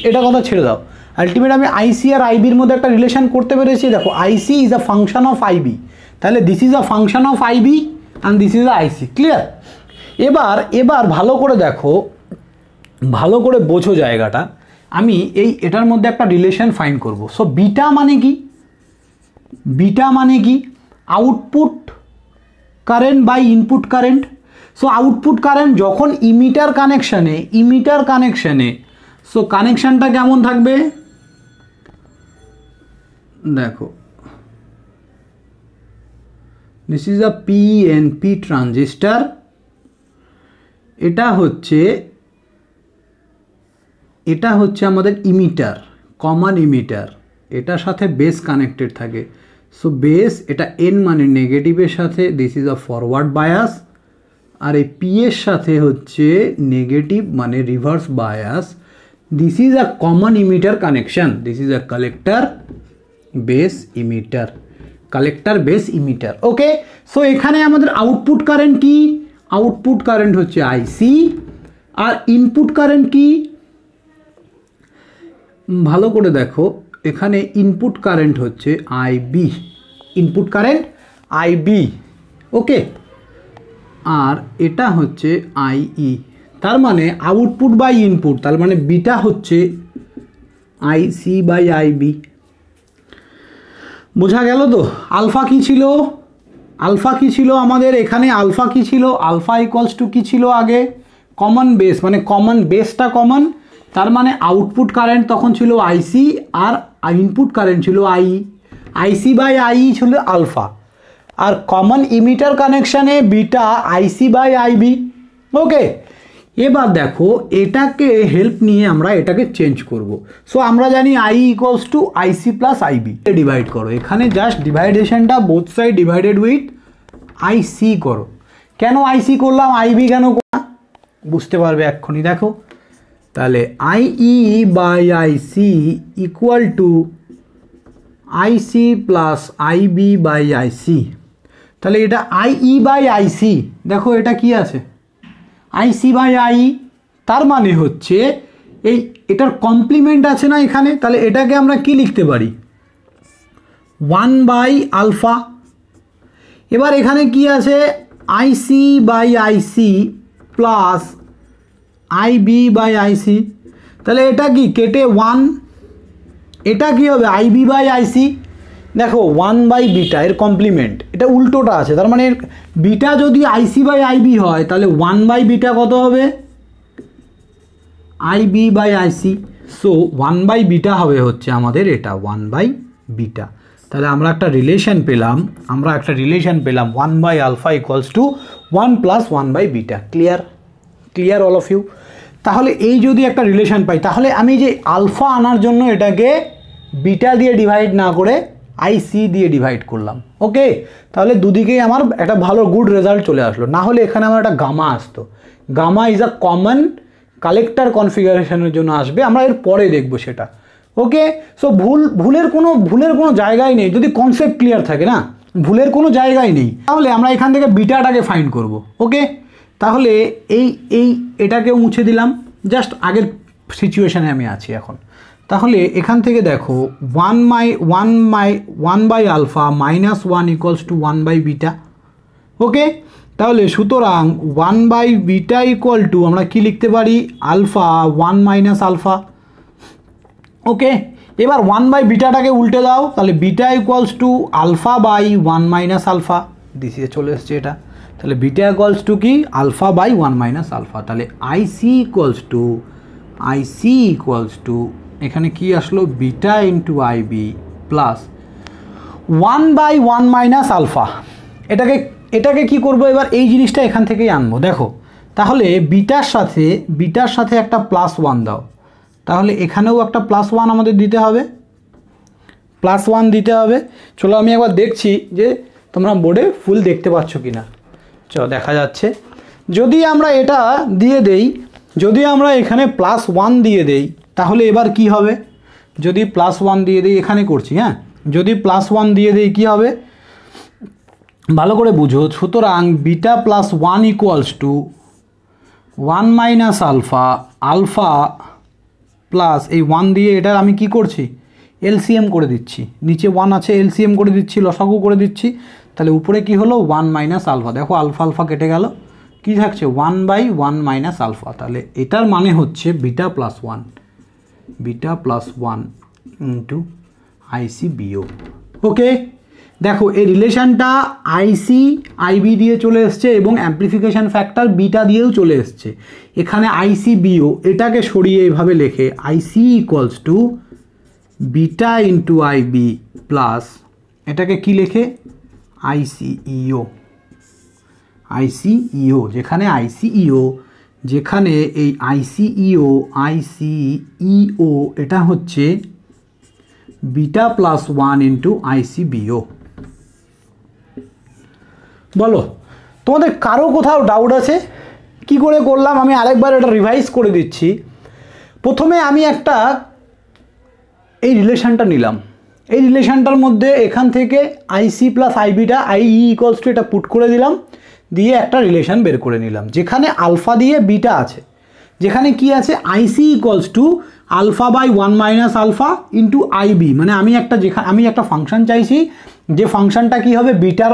S1: এটা কথা ছেড়ে দাও, আলটিমেট আমি আইসি আর আইবির মধ্যে একটা রিলেশন করতে পেরেছি। দেখো, IC is a function of IB, তাহলে this is a function of IB and this is a IC. Clear? এবার ভালো করে দেখো, ভালো করে বোঝো জায়গাটা। আমি এটার মধ্যে একটা রিলেশন ফাইন্ড করব। সো বিটা মানে কি? Output current by input current. So output current যখন ইমিটার কানেকশানে সো কানেকশানটা কেমন থাকবে? দেখো, this is a PNP transistor. এটা হচ্ছে আমাদের ইমিটার, কমন ইমিটার, এটার সাথে বেস কানেক্টেড থাকে। সো বেস এটা এন মানে নেগেটিভের সাথে, this is a forward bias, আর এই পি এর সাথে হচ্ছে নেগেটিভ মানে reverse bias. This is a common emitter connection, this is a collector base emitter, collector base emitter. Okay, so এখানে আমাদের আউটপুট কারেন্ট কি? আউটপুট কারেন্ট হচ্ছে আইসি, আর ইনপুট কারেন্ট কি? ভালো করে দেখো, এখানে ইনপুট কারেন্ট হচ্ছে আইবি, ইনপুট কারেন্ট আইবি। ওকে, আর এটা হচ্ছে আইই, তার মানে আউটপুট বাই ইনপুট, তার মানে বিটা হচ্ছে আইসি বাই আইবি। বোঝা গেল তো? আলফা কি ছিল? আলফা কি ছিল আমাদের এখানে? আলফা কি ছিল? আলফা ইকুয়ালস টু কি ছিল আগে? কমন বেস, মানে কমন বেসটা কমন, তার মানে আউটপুট কারেন্ট তখন ছিল আইসি আর ইনপুট কারেন্ট ছিল আই। আইসি বাই আই ছিল আলফা, আর কমন ইমিটার কানেকশানে beta IC by IB. Okay, এবার দেখো এটাকে হেল্প নিয়ে আমরা এটাকে চেঞ্জ করব। সো আমরা জানি I equals to IC plus IB, divide করো। এখানে জাস্ট ডিভাইডেশনটা both side divided with IC করো। কেন আইসি করলাম, আইবি কেন করলাম বুঝতে পারবে এক্ষুনি। দেখো তাহলে IE by IC equal to IC plus IB by IC. তাহলে এটা আইই বাই আইসি, দেখো এটা কি আছে? আইসি বাই আই, তার মানে হচ্ছে এই এটার কমপ্লিমেন্ট আছে না এখানে, তাহলে এটাকে আমরা কি লিখতে পারি? 1 বাই আলফা। এবার এখানে কি আছে? IC by IC plus IB by IC. তাহলে এটা কি কেটে 1, এটা কি হবে? IB by IC. দেখো 1 বাই বিটা এর কমপ্লিমেন্ট, এটা উল্টোটা আছে, তার মানে বিটা যদি আইসি বাই আইবি হয় তাহলে 1 বাই বিটা কত হবে? IB by IC. So 1 by beta হবে হচ্ছে আমাদের এটা 1 বাই বিটা। তাহলে আমরা একটা রিলেশন পেলাম, 1 by alpha equals to 1 plus 1 by beta. Clear? Clear all of you? তাহলে এই যদি একটা রিলেশন পাই, তাহলে আমি যে আলফা আনার জন্য এটাকে বিটা দিয়ে ডিভাইড না করে আইসি দিয়ে ডিভাইড করলাম। ওকে, তাহলে দুদিকেই আমার একটা ভালো গুড রেজাল্ট চলে আসলো। না হলে এখানে আমার একটা গামা আসতো। Gamma is a common collector কনফিগারেশনের জন্য আসবে, আমরা এর পরে দেখবো সেটা। ওকে, সো ভুলের কোনো জায়গাই নেই যদি কনসেপ্ট ক্লিয়ার থাকে না, ভুলের কোনো জায়গাই নেই। তাহলে আমরা এখান থেকে বিটাটাকে ফাইন্ড করব। ওকে, তাহলে এটাকে মুছে দিলাম, জাস্ট আগের সিচুয়েশানে আমি আছি এখন। তাহলে এখান থেকে দেখো 1 by alpha minus 1 equals to 1 by beta. Okay, তাহলে সুতরাং 1 বাই বিটা ইকুয়াল টু আমরা কি লিখতে পারি? Alpha 1 minus alpha. ওকে, এবার 1 বাই বিটাটাকে উল্টে দাও, তাহলে beta equals to alpha by 1 minus alpha. দিসে চলে এসছে এটা, তাহলে বিটা ইকুয়ালস টু কি? Alpha by 1 minus alpha. তাহলে আইসি ইকুয়ালস টু এখানে কি আসলো? Beta into IB plus 1 by 1 minus alpha. এটাকে কি করব? এবার এই জিনিসটা এখান থেকেই আনবো। দেখো তাহলে বিটার সাথে একটা প্লাস 1 দাও, তাহলে এখানেও একটা প্লাস 1 আমাদের দিতে হবে, চলো আমি একবার দেখছি যে তোমরা বোর্ডে ফুল দেখতে পাচ্ছ কি না। চলো দেখা যাচ্ছে। যদি আমরা এটা দিয়ে দেই, যদি আমরা এখানে প্লাস 1 দিয়ে দেই, তাহলে এবার কি হবে? যদি প্লাস 1 দিয়ে দেই, এখানে করছি, হ্যাঁ, যদি প্লাস 1 দিয়ে দেই কি হবে? ভালো করে বুঝো। সুতরাং beta plus 1 equals to 1 minus alpha plus এই 1 দিয়ে এটার আমি কি করছি? এলসিএম করে দিচ্ছি। নিচে 1 আছে, এলসিএম করে দিচ্ছি, লসাগু করে দিচ্ছি। তাহলে উপরে কি হলো? 1 মাইনাস আলফা। দেখো আলফা কেটে গেল, কি থাকছে? 1 বাই 1 মাইনাস আলফা। তাহলে এটার মানে হচ্ছে beta plus 1 into IC BO. ওকে, দেখো এই রিলেশনটা আইসি আইবি দিয়ে চলে এসছে এবং অ্যাম্প্লিফিকেশন ফ্যাক্টর বিটা দিয়েও চলে এসছে। এখানে আইসি বিও, এটাকে সরিয়ে এইভাবে লেখে IC equals to beta into IB plus এটাকে কি লেখে? আইসিইও, যেখানে এই আইসিইও এটা হচ্ছে beta plus 1 into IC BO. বলো তোমাদের কারো কোথাও ডাউট আছে? কি করে করলাম আমি আরেকবার এটা রিভাইজ করে দিচ্ছি। প্রথমে আমি একটা এই রিলেশনটা নিলাম, এই রিলেশনটার মধ্যে এখান থেকে আইসি প্লাস আইবিটা আইই ইকুয়ালস টু এটা পুট করে দিলাম, দিয়ে একটা রিলেশন বের করে নিলাম যেখানে আলফা দিয়ে বিটা আছে, যেখানে কি আছে IC equals to alpha by 1 minus alpha into IB, মানে আমি একটা ফাংশন চাইছি যে ফাংশনটা কি হবে বিটার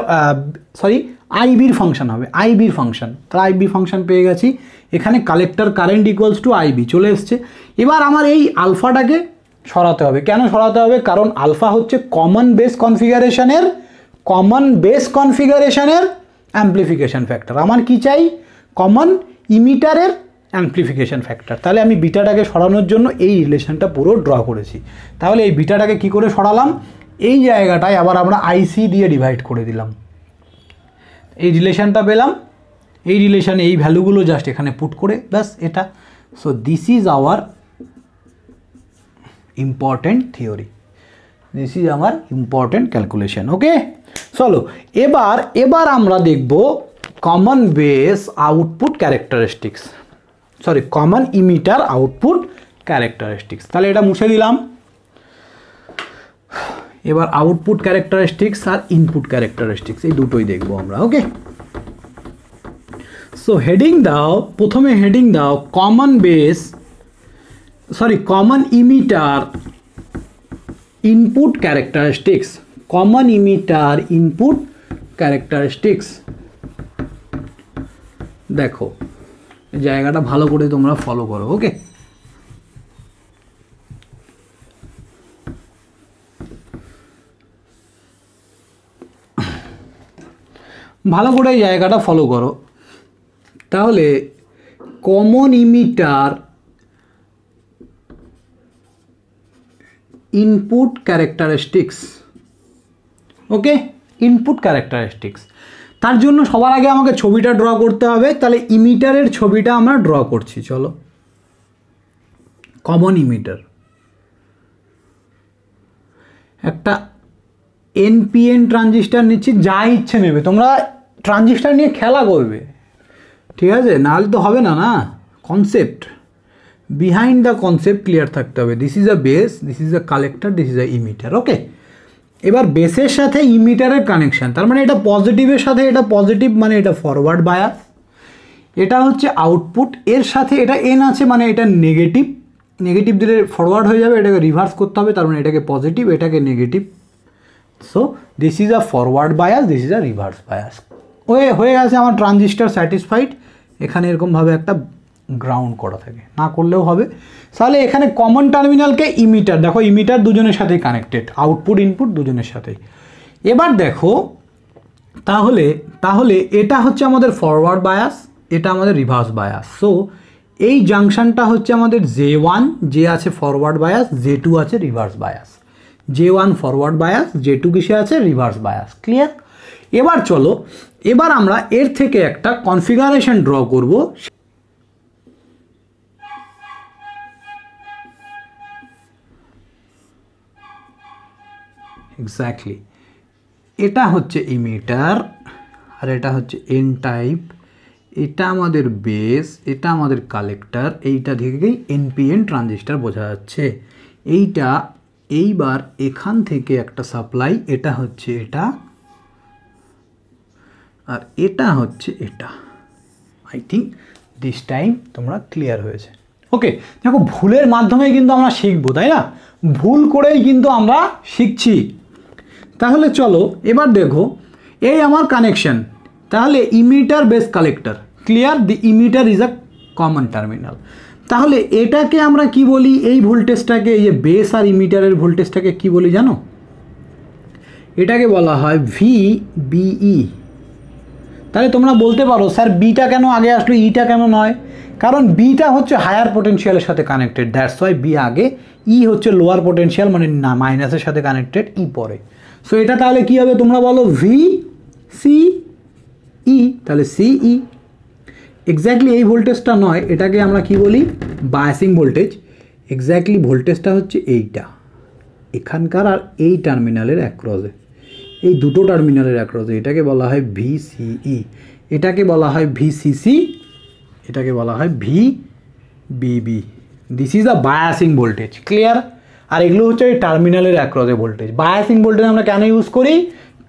S1: আইবির ফাংশন হবে, আইবির ফাংশন। তাহলে আইবি ফাংশন পেয়ে গেছি, এখানে collector current equals to IB চলে এসছে। এবার আমার এই আলফাটাকে সরাতে হবে। কেন সরাতে হবে? কারণ আলফা হচ্ছে কমন বেস কনফিগারেশনের অ্যাম্প্লিফিকেশন ফ্যাক্টর। আমার কি চাই? কমন ইমিটারের অ্যাম্প্লিফিকেশন ফ্যাক্টর। তাহলে আমি বিটাটাকে সরানোর জন্য এই রিলেশনটা পুরো ড্র করেছি। তাহলে এই বিটাটাকে কি করে সরালাম? এই জায়গাটায় আবার আমরা আইসি দিয়ে ডিভাইড করে দিলাম, এই রিলেশনটা পেলাম, এই রিলেশনে এই ভ্যালুগুলো জাস্ট এখানে পুট করে ব্যাস এটা। So this is our important theory, this is আমার ইম্পর্টেন্ট ক্যালকুলেশন। ওকে, চলো এবার আমরা দেখব common base output characteristics, common emitter output characteristics. তাহলে এটা মুছে দিলাম। এবার আউটপুট ক্যারেক্টারিস্টিক্স আর ইনপুট ক্যারেক্টারিস্টিক্স এই দুটোই দেখবো আমরা। ওকে, সো হেডিং দাও, প্রথমে হেডিং দাও common emitter input characteristics, common emitter input characteristics. দেখো জায়গাটা ভালো করে তোমরা ফলো করো। ওকে, ভালো করে এই জায়গাটা ফলো করো। তাহলে কমন ইমিটার ইনপুট ক্যারেক্টারিস্টিক্স, ওকে, ইনপুট ক্যারেক্টারিস্টিক্স। তার জন্য সবার আগে আমাকে ছবিটা ড্র করতে হবে। তাহলে ইমিটারের ছবিটা আমরা ড্র করছি। চলো, কমন ইমিটার একটা এনপিএন ট্রানজিস্টার নিচ্ছি, যা ইচ্ছে নেবে তোমরা, ট্রানজিস্টার নিয়ে খেলা করবে, ঠিক আছে? নাহলে তো হবে না, concept behind the concept clear থাকতে হবে। This is a base, this is a collector, this is a emitter. Okay, এবার বেসের সাথে ইমিটারের কানেকশান, তার মানে এটা পজিটিভের সাথে এটা পজিটিভ, মানে এটা ফরওয়ার্ড বায়াস, এটা হচ্ছে আউটপুট, এর সাথে এটা এন আছে মানে এটা নেগেটিভ, নেগেটিভ দিলে ফরওয়ার্ড হয়ে যাবে, এটাকে রিভার্স করতে হবে, তার মানে এটাকে পজিটিভ, এটাকে negative. So this is a forward bias, this is a reverse bias. হয়ে গেছে আমার ট্রানজিস্টার স্যাটিসফাইড। এখানে এরকমভাবে একটা গ্রাউন্ড করা থাকে, না করলেও হবে। তাহলে এখানে কমন টার্মিনালকে ইমিটার, দেখো ইমিটার দুজনের সাথেই কানেক্টেড, আউটপুট ইনপুট দুজনের সাথেই। এবার দেখো তাহলে এটা হচ্ছে আমাদের ফরওয়ার্ড বায়াস, এটা আমাদের রিভার্স বায়াস। সো এই জাংশনটা হচ্ছে আমাদের J1, যে আছে ফরওয়ার্ড বায়াস, J2 আছে reverse bias. J1 forward bias, J2 কিসে আছে? Reverse bias. ক্লিয়ার? এবার চলো, এবার আমরা এর থেকে একটা কনফিগারেশন ড্র করব। এক্স্যাক্টলি, এটা হচ্ছে ইমিটার আর এটা হচ্ছে এন টাইপ, এটা আমাদের বেস, এটা আমাদের কালেক্টর, এইটা থেকেই এনপিএন ট্রানজিস্টার বোঝা যাচ্ছে। এইবার এখান থেকে একটা সাপ্লাই, এটা হচ্ছে এটা আর এটা হচ্ছে এটা। আই থিঙ্ক দিস টাইম তোমরা ক্লিয়ার হয়েছে। ওকে, দেখো ভুলের মাধ্যমে কিন্তু আমরা শিখবো, তাই না? ভুল করেই কিন্তু আমরা শিখছি। তাহলে চলো এবার দেখো, এই আমার কানেকশন, তাহলে emitter base collector. Clear? The emitter is a common terminal. তাহলে এটাকে আমরা কি বলি? এই ভোল্টেজটাকে, এই যে বেস আর ইমিটারের ভোল্টেজটাকে কি বলি জানো? এটাকে বলা হয় VBE। তাহলে তোমরা বলতে পারো স্যার বিটা কেন আগে আসলো, ইটা কেন নয়? কারণ বিটা হচ্ছে হায়ার পোটেনশিয়ালের সাথে কানেক্টেড, দ্যাটস ওয়াই বি আগে, ই হচ্ছে লোয়ার পোটেনশিয়াল মানে না মাইনাসের সাথে কানেক্টেড, ই পরে। সো এটা তাহলে কি হবে তোমরা বলো? VCE। তাহলে CE এক্স্যাক্টলি এই ভোল্টেজটা নয়, এটাকে আমরা কি বলি? Biasing voltage. এক্স্যাক্টলি ভোল্টেজটা হচ্ছে এইটা, এখানকার আর এই টার্মিনালের অ্যাক্রসে। এই দুটো টার্মিনালের অ্যাক্রসে, এটাকে বলা হয় ভিসিই, এটাকে বলা হয় ভিসিসি, এটাকে বলা হয় VBB. This is the biasing voltage, clear? আর এগুলো হচ্ছে এই টার্মিনালের অ্যাক্রসে ভোল্টেজ। বায়াসিং ভোল্টেজ আমরা কেন ইউজ করি?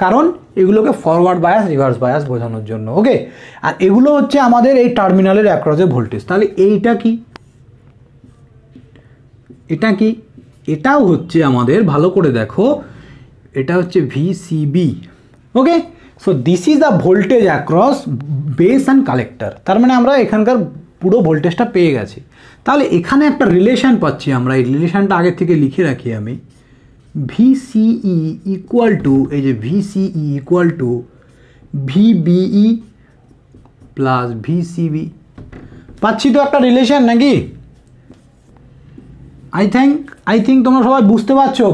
S1: কারণ এগুলোকে ফরওয়ার্ড বায়াস, রিভার্স বায়াস বোঝানোর জন্য, ওকে? আর এগুলো হচ্ছে আমাদের এই টার্মিনালের অ্যাক্রসে ভোল্টেজ। তাহলে এইটা কি, এটা কি? এটাও হচ্ছে আমাদের, ভালো করে দেখো, এটা হচ্ছে VCB, okay? So this is the voltage across base and collector. তার মানে আমরা এখানকার পুরো ভোল্টেজটা পেয়ে গেছি। তাহলে এখানে একটা রিলেশন পাচ্ছি আমরা, এই রিলেশনটা আগে থেকে লিখে রাখি আমি। ভিসিই ইকুয়াল টু, এই যে VCE equal two VBE plus VCB, পাচ্ছি তো একটা রিলেশন নাকি? আই থিঙ্ক তোমরা সবাই বুঝতে পারছো।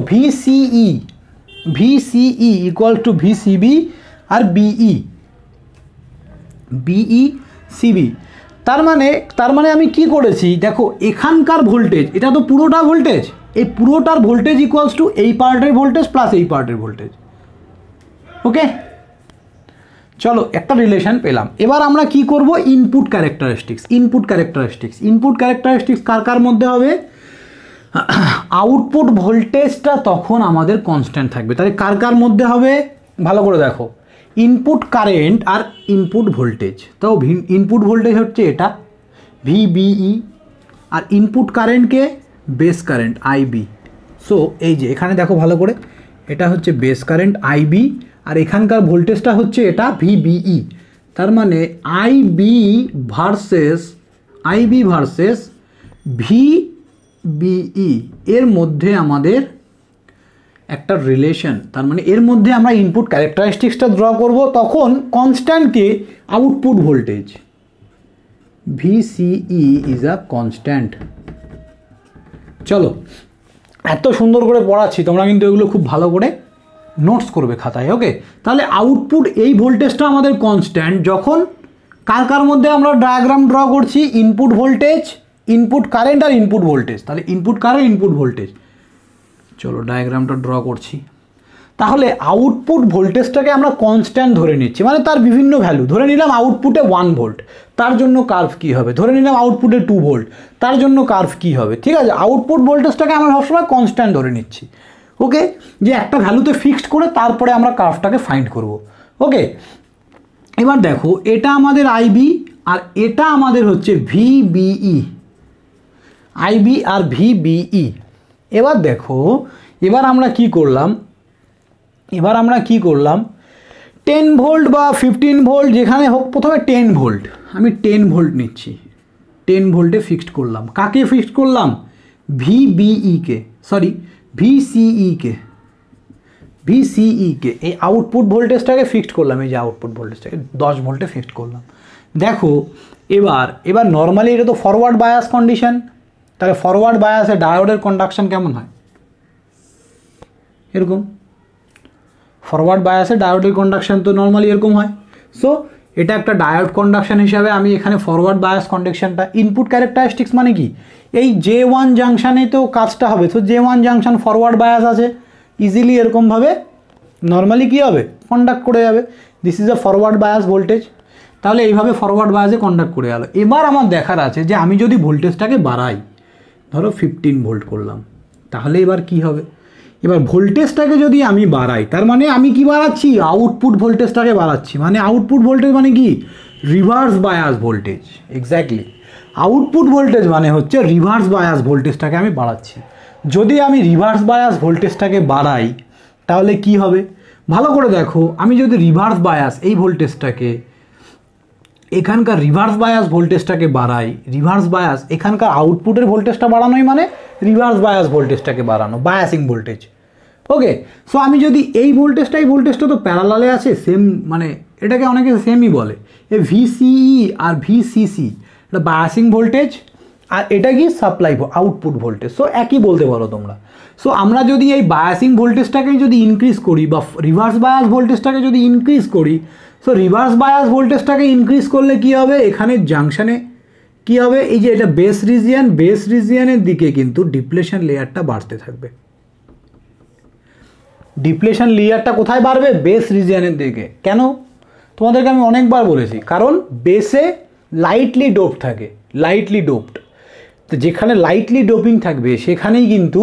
S1: ভিসিই ইকুয়াল টু ভিসিবি আর বিই সিবি। তার মানে আমি কি করেছি দেখো, এখানকার ভোল্টেজ, এটা তো পুরোটা ভোল্টেজ, এই পুরোটার ভোল্টেজ ইকুয়ালস টু এই পার্টের ভোল্টেজ প্লাস এই পার্টের ভোল্টেজ, ওকে? চলো একটা রিলেশন পেলাম। এবার আমরা কি করব? ইনপুট ক্যারেক্টারিস্টিক্স কার কার মধ্যে হবে? আউটপুট ভোল্টেজটা তখন আমাদের কনস্ট্যান্ট থাকবে। তাহলে কার কার মধ্যে হবে? ভালো করে দেখো, ইনপুট কারেন্ট আর ইনপুট ভোল্টেজ। তো ইনপুট ভোল্টেজ হচ্ছে এটা ভিবিই, আর ইনপুট কারেন্টকে বেস কারেন্ট আইবি। সো এই যে এখানে দেখো ভালো করে, এটা হচ্ছে বেস কারেন্ট আইবি, আর এখানকার ভোল্টেজটা হচ্ছে এটা ভিবিই। তার মানে আইবি ভার্সেস ভিবিই এর মধ্যে আমাদের একটা রিলেশন। তার মানে এর মধ্যে আমরা ইনপুট ক্যারেক্টারিস্টিক্সটা ড্র করব, তখন কনস্ট্যান্টকে output voltage VCE is a constant. চলো, এত সুন্দর করে পড়াচ্ছি, তোমরা কিন্তু এগুলো খুব ভালো করে নোটস করবে খাতায়, ওকে? তাহলে আউটপুট এই ভোল্টেজটা আমাদের কনস্ট্যান্ট যখন কার কার মধ্যে আমরা ডায়াগ্রাম ড্র করছি, ইনপুট ভোল্টেজ, ইনপুট কারেন্ট আর ইনপুট ভোল্টেজ। তাহলে ইনপুট কারেন্ট, ইনপুট ভোল্টেজ, চলো ডায়াগ্রামটা ড্র করছি। তাহলে আউটপুট ভোল্টেজটাকে আমরা কনস্ট্যান্ট ধরে নিচ্ছি, মানে তার বিভিন্ন ভ্যালু। ধরে নিলাম আউটপুটে 1 ভোল্ট, তার জন্য কার্ভ কী হবে? ধরে নিলাম আউটপুটে 2 ভোল্ট, তার জন্য কার্ভ কী হবে? ঠিক আছে, আউটপুট ভোল্টেজটাকে আমরা সবসময় কনস্ট্যান্ট ধরে নিচ্ছি, ওকে? যে একটা ভ্যালুতে ফিক্সড করে তারপরে আমরা কার্ভটাকে ফাইন্ড করব, ওকে? এবার দেখো, এটা আমাদের আইবি আর এটা আমাদের হচ্ছে ভিবিই, আইবি আর ভিবিই। এবার দেখো, এবার আমরা কি করলাম 10 ভোল্ট বা 15 ভোল্ট যেখানে হোক, প্রথমে 10 ভোল্ট, আমি 10 ভোল্ট নিচ্ছি, 10 ভোল্টে ফিক্সড করলাম। কাকে ফিক্সড করলাম? ভিবিইকে, সরি ভিসিইকে, এই আউটপুট ভোল্টেজটাকে ফিক্সড করলাম, এই যে আউটপুট ভোল্টেজটাকে 10 ভোল্টে ফিক্সড করলাম। দেখো এবার নর্মালি এটা তো ফরওয়ার্ড বায়াস কন্ডিশন, তাহলে ফরওয়ার্ড বায়াসে ডায়োডের কন্ডাকশন কেমন হয়? এরকম। ফরওয়ার্ড বায়াসে ডায়োডের কন্ডাকশন তো নর্মালি এরকম হয়। সো এটা একটা ডায়োড কন্ডাকশন হিসাবে আমি এখানে ফরওয়ার্ড বায়াস কন্ডাকশনটা, ইনপুট ক্যারেক্টারিস্টিক্স মানে কি, এই J1 জাংশানে তো কাজটা হবে। তো J1 জাংশন ফরওয়ার্ড বায়াস আছে, ইজিলি এরকমভাবে নর্মালি কী হবে? কন্ডাক্ট করে যাবে। This is a forward bias voltage. তাহলে এইভাবে ফরওয়ার্ড বায়াসে কন্ডাক্ট করে গেল। এবার আমার দেখার আছে যে আমি যদি ভোল্টেজটাকে বাড়াই, ধরো 15 ভোল্ট করলাম, তাহলে এবার কি হবে? এবার ভোল্টেজটাকে যদি আমি বাড়াই, তার মানে আমি কি বাড়াচ্ছি? আউটপুট ভোল্টেজটাকে বাড়াচ্ছি। মানে আউটপুট ভোল্টেজ মানে কি? Reverse bias voltage. Exactly, output voltage মানে হচ্ছে রিভার্স বায়াস ভোল্টেজটাকে আমি বাড়াচ্ছি। যদি আমি রিভার্স বায়াস ভোল্টেজটাকে বাড়াই তাহলে কি হবে? ভালো করে দেখো, আমি যদি রিভার্স বায়াস এই ভোল্টেজটাকে, এখানকার রিভার্স বায়াস ভোল্টেজটাকে বাড়াই, রিভার্স বায়াস এখানকার আউটপুটের ভোল্টেজটা বাড়ানোই মানে রিভার্স বায়াস ভোল্টেজটাকে বাড়ানো, বায়াসিং ভোল্টেজ, ওকে? সো আমি যদি এই ভোল্টেজটা তো প্যারালালে আছে, সেম, মানে এটাকে অনেকে সেমই বলে, এই ভিসিই আর ভিসিসি, এটা বায়াসিং ভোল্টেজ আর এটা কি সাপ্লাই আউটপুট ভোল্টেজ। সো একই বলতে পারো তোমরা। সো আমরা যদি এই বায়াসিং ভোল্টেজটাকে যদি ইনক্রিজ করি বা রিভার্স বায়াস ভোল্টেজটাকে যদি ইনক্রিজ করি, সো রিভার্স বায়াস ভোল্টেজটাকে ইনক্রিজ করলে কি হবে? এখানে জাংশনে কি হবে? এই যে এটা বেস রিজিয়নের দিকে কিন্তু ডিপ্লেশন লেয়ারটা বাড়তে থাকবে। ডিপ্লেশন লেয়ারটা কোথায় বাড়বে? বেস রিজিয়নের দিকে। কেন? তোমাদেরকে আমি অনেকবার বলেছি, কারণ বেসে লাইটলি ডোপ থাকে, লাইটলি ডোপড। তো যেখানে লাইটলি ডোপিং থাকবে সেখানেই কিন্তু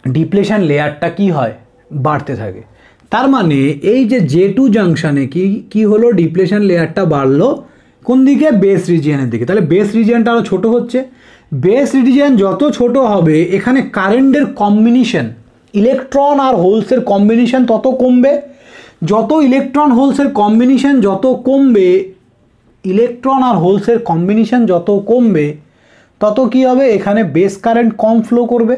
S1: ডিপ্লেশন লেয়ারটা কি হয়? বাড়তে থাকে। তার মানে এই যে J2 জাংশনে কি হলো? ডিপ্লেশন লেয়ারটা বাড়লো কোন দিকে? বেস রিজিয়নের দিকে। তাহলে বেস রিজিয়নটা আরও ছোটো হচ্ছে। বেস রিজিয়ন যত ছোট হবে এখানে কারেন্টের কম্বিনেশন, ইলেকট্রন আর হোলসের কম্বিনেশন তত কমবে। যত ইলেকট্রন হোলসের কম্বিনেশন যত কমবে, ইলেকট্রন আর হোলসের কম্বিনেশন যত কমবে তত কি হবে? এখানে বেস কারেন্ট কম ফ্লো করবে।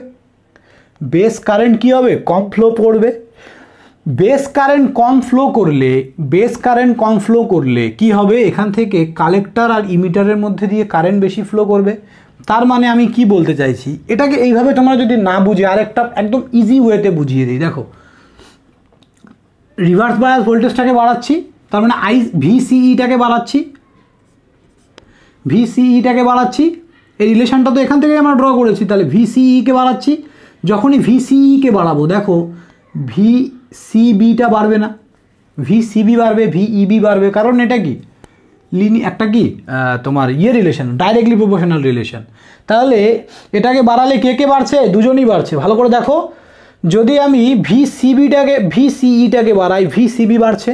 S1: বেস কারেন্ট কি হবে? কম ফ্লো করবে। বেস কারেন্ট কম ফ্লো করলে কি হবে? এখান থেকে কালেক্টর আর ইমিটারের মধ্যে দিয়ে কারেন্ট বেশি ফ্লো করবে। তার মানে আমি কি বলতে চাইছি, এটাকে এইভাবে তোমরা যদি না বুঝে আরেকটা একদম ইজি ওয়েতে বুঝিয়ে দিই। দেখো, রিভার্স বায়াস ভোল্টেজটাকে বাড়াচ্ছি, তার মানে ভিসিইটাকে বাড়াচ্ছি। এই রিলেশনটা তো এখান থেকে আমরা ড্র করেছি, তাহলে ভিসিইকে বাড়াচ্ছি। যখনই ভিসিইকে বাড়াবো দেখো ভিসিবিটা বাড়বে না, ভিসিবি বাড়বে, ভিইবি বাড়বে। কারণ এটা কি একটা কি তোমার রিলেশন, ডাইরেক্টলি প্রপোর্শনাল রিলেশন। তাহলে এটাকে বাড়ালে কে বাড়ছে? দুজনই বাড়ছে। ভালো করে দেখো, যদি আমি ভিসিইটাকে বাড়াই, ভিসিবি বাড়ছে।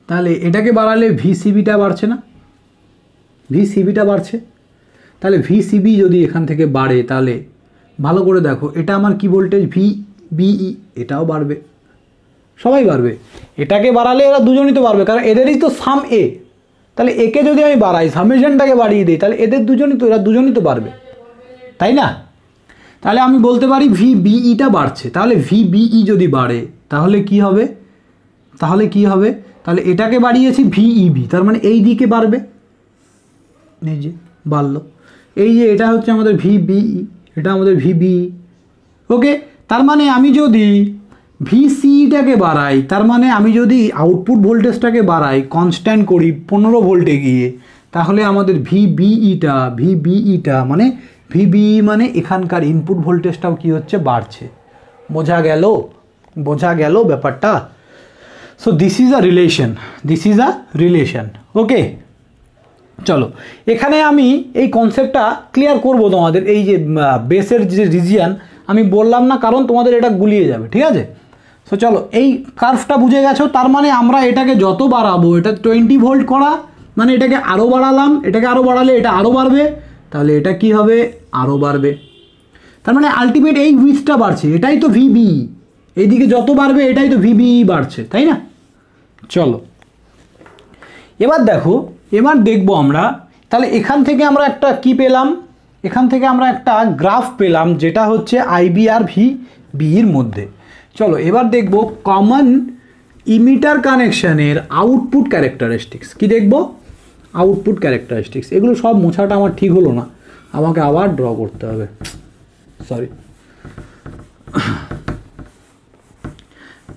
S1: তাহলে এটাকে বাড়ালে ভিসিবিটা বাড়ছে না? ভিসিবিটা বাড়ছে। তাহলে ভিসিবি যদি এখান থেকে বাড়ে তাহলে ভালো করে দেখো, এটা আমার কি ভোল্টেজ? ভিবিই, এটাও বাড়বে, সবাই বাড়বে। এটাকে বাড়ালে এরা দুজনই তো বাড়বে, কারণ এদেরই তো সাম এ। তাহলে একে যদি আমি বাড়াই, সামেশনটাকে বাড়িয়ে দিই, তাহলে এরা দুজনই তো বাড়বে, তাই না? তাহলে আমি বলতে পারি ভিবিইটা বাড়ছে। তাহলে ভিবিই যদি বাড়ে তাহলে কি হবে? তাহলে এটাকে বাড়িয়েছি ভিইবি, তার মানে এই দিকে বাড়বে। এই যে বাড়লো, এই যে এটা হচ্ছে আমাদের ভিবিই, এটা আমাদের ভিবিই। ওকে, তার মানে আমি যদি ভিসিইটাকে বাড়াই, তার মানে আমি যদি আউটপুট ভোল্টেজটাকে বাড়াই, কনস্ট্যান্ট করি 15 ভোল্টে গিয়ে, তাহলে আমাদের ভিবিইটা মানে ভিবিই মানে এখানকার ইনপুট ভোল্টেজটাও কি হচ্ছে? বাড়ছে। বোঝা গেল ব্যাপারটা? So this is a relation. Okay, চলো এখানে আমি এই কনসেপ্টটা ক্লিয়ার করব তোমাদের। এই যে বেসের যে রিজিয়ন আমি বললাম না, কারণ তোমাদের এটা গুলিয়ে যাবে, ঠিক আছে? সো চলো, এই কার্ভটা বুঝে গেছো। তার মানে আমরা এটাকে যত বাড়াবো, এটা 20 ভোল্ট করা মানে এটাকে আরও বাড়ালাম, এটাকে আরও বাড়ালে এটা আরও বাড়বে, তাহলে এটা কি হবে? আরও বাড়বে। তার মানে আলটিমেট এই উইথটা বাড়ছে, এটাই তো ভিবিই। এইদিকে যত বাড়বে এটাই তো ভিবিই বাড়ছে, তাই না? চলো এবার দেখবো আমরা, তাহলে এখান থেকে আমরা একটা কি পেলাম? এখান থেকে আমরা একটা গ্রাফ পেলাম, যেটা হচ্ছে আইবি আর ভিবির মধ্যে। চলো এবার দেখব কমন ইমিটার কানেকশানের আউটপুট ক্যারেক্টারিস্টিক্স। কি দেখব? Output characteristics. এগুলো সব মোছাটা আমার ঠিক হলো না, আমাকে আবার ড্র করতে হবে, সরি।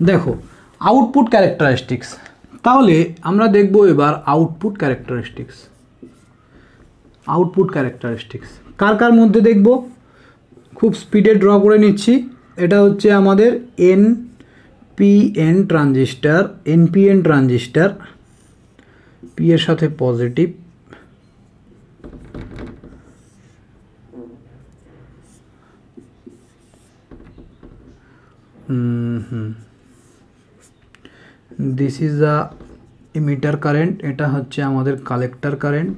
S1: দেখো আউটপুট ক্যারেক্টারিস্টিক্স, তাহলে আমরা দেখব এবার আউটপুট ক্যারেক্টারিস্টিক্স কার মধ্যে দেখব? খুব স্পিডে ড্র করে নিচ্ছি। এটা হচ্ছে আমাদের এনপিএন ট্রানজিস্টার, পি এর সাথে positive, this is a emitter current, এটা হচ্ছে আমাদের কালেক্টর কারেন্ট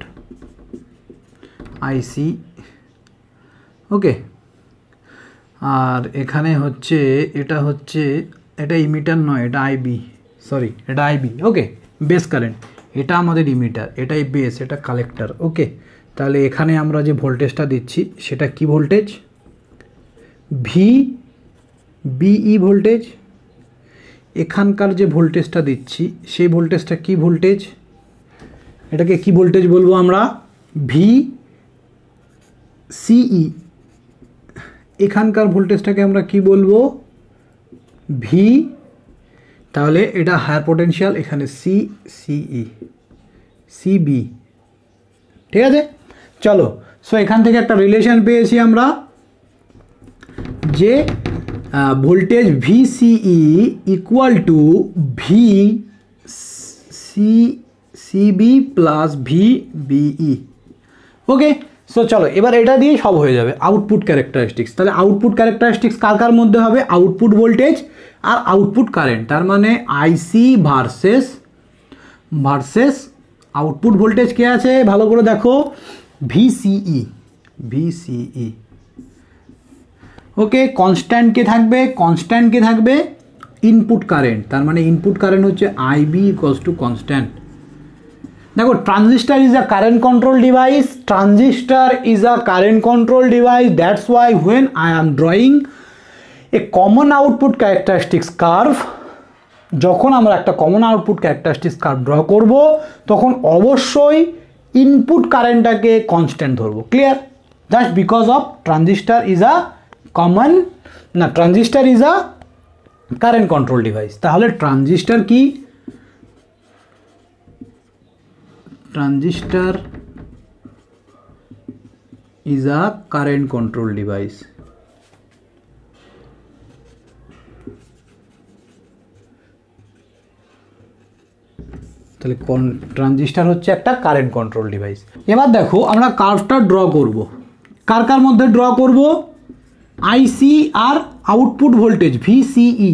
S1: আইসি। ওকে, আর এখানে হচ্ছে এটা ইমিটার নয়, এটা আইবি, সরি এটা আইবি। ওকে, বেস কারেন্ট, এটা আমাদের ইমিটার, এটাই বেস, এটা কালেক্টর। ওকে, তাহলে এখানে আমরা যে ভোল্টেজটা দিচ্ছি সেটা কি ভোল্টেজ? VBE voltage. এখানকার যে ভোল্টেজটা দিচ্ছি সেই ভোল্টেজটা কি ভোল্টেজ? এটাকে কি ভোল্টেজ বলবো আমরা? ভিসিই। এখানকার ভোল্টেজটাকে আমরা কি বলবো? ভি। তাহলে এটা হায়ার পোটেনশিয়াল, এখানে সিবি, ঠিক আছে? চলো, সো এখান থেকে একটা রিলেশন পেয়েছি আমরা, যে voltage VCE equal to VCB plus VBE। Okay, so চলো এবার এটা দিয়ে সব হয়ে যাবে আউটপুট ক্যারেক্টারিস্টিক্স। তাহলে আউটপুট ক্যারেক্টারিস্টিক্স কার কার মধ্যে হবে? আউটপুট ভোল্টেজ আর আউটপুট কারেন্ট, তার মানে আইসি ভার্সেস আউটপুট ভোল্টেজ কে আছে ভালো করে দেখো, VCE। ওকে, কনস্ট্যান্ট কে থাকবে ইনপুট কারেন্ট, তার মানে ইনপুট কারেন্ট হচ্ছে IB ইকুয়ালস টু কনস্ট্যান্ট। দেখো transistor is a current control device, that's why when I am drawing a common output characteristics curve, যখন আমরা একটা common output characteristics curve draw করব তখন অবশ্যই ইনপুট কারেন্টটাকে কনস্ট্যান্ট ধরবো। Clear? Just because of transistor is a current control device. তাহলে transistor কি? Transistor is a current control device. তাহলে ট্রানজিস্টার হচ্ছে একটা কারেন্ট কন্ট্রোল ডিভাইস। এবার দেখো আমরা কার্ভটা ড্র করব, কার মধ্যে ড্র করব? আইসি আর আউটপুট ভোল্টেজ VCE।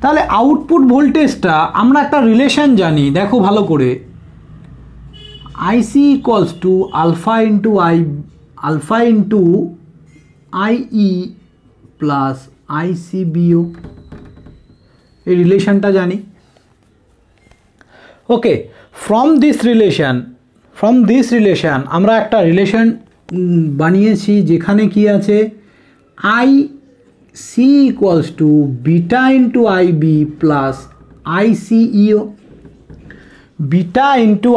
S1: তাহলে আউটপুট ভোল্টেজটা আমরা একটা রিলেশন জানি, দেখো ভালো করে, IC equals to alpha into IE plus ICBO, এই রিলেশনটা জানি। ওকে, ফ্রম দিস রিলেশন আমরা একটা রিলেশন বানিয়েছি যেখানে কি আছে, IC equals to beta into IB plus ICEO, beta into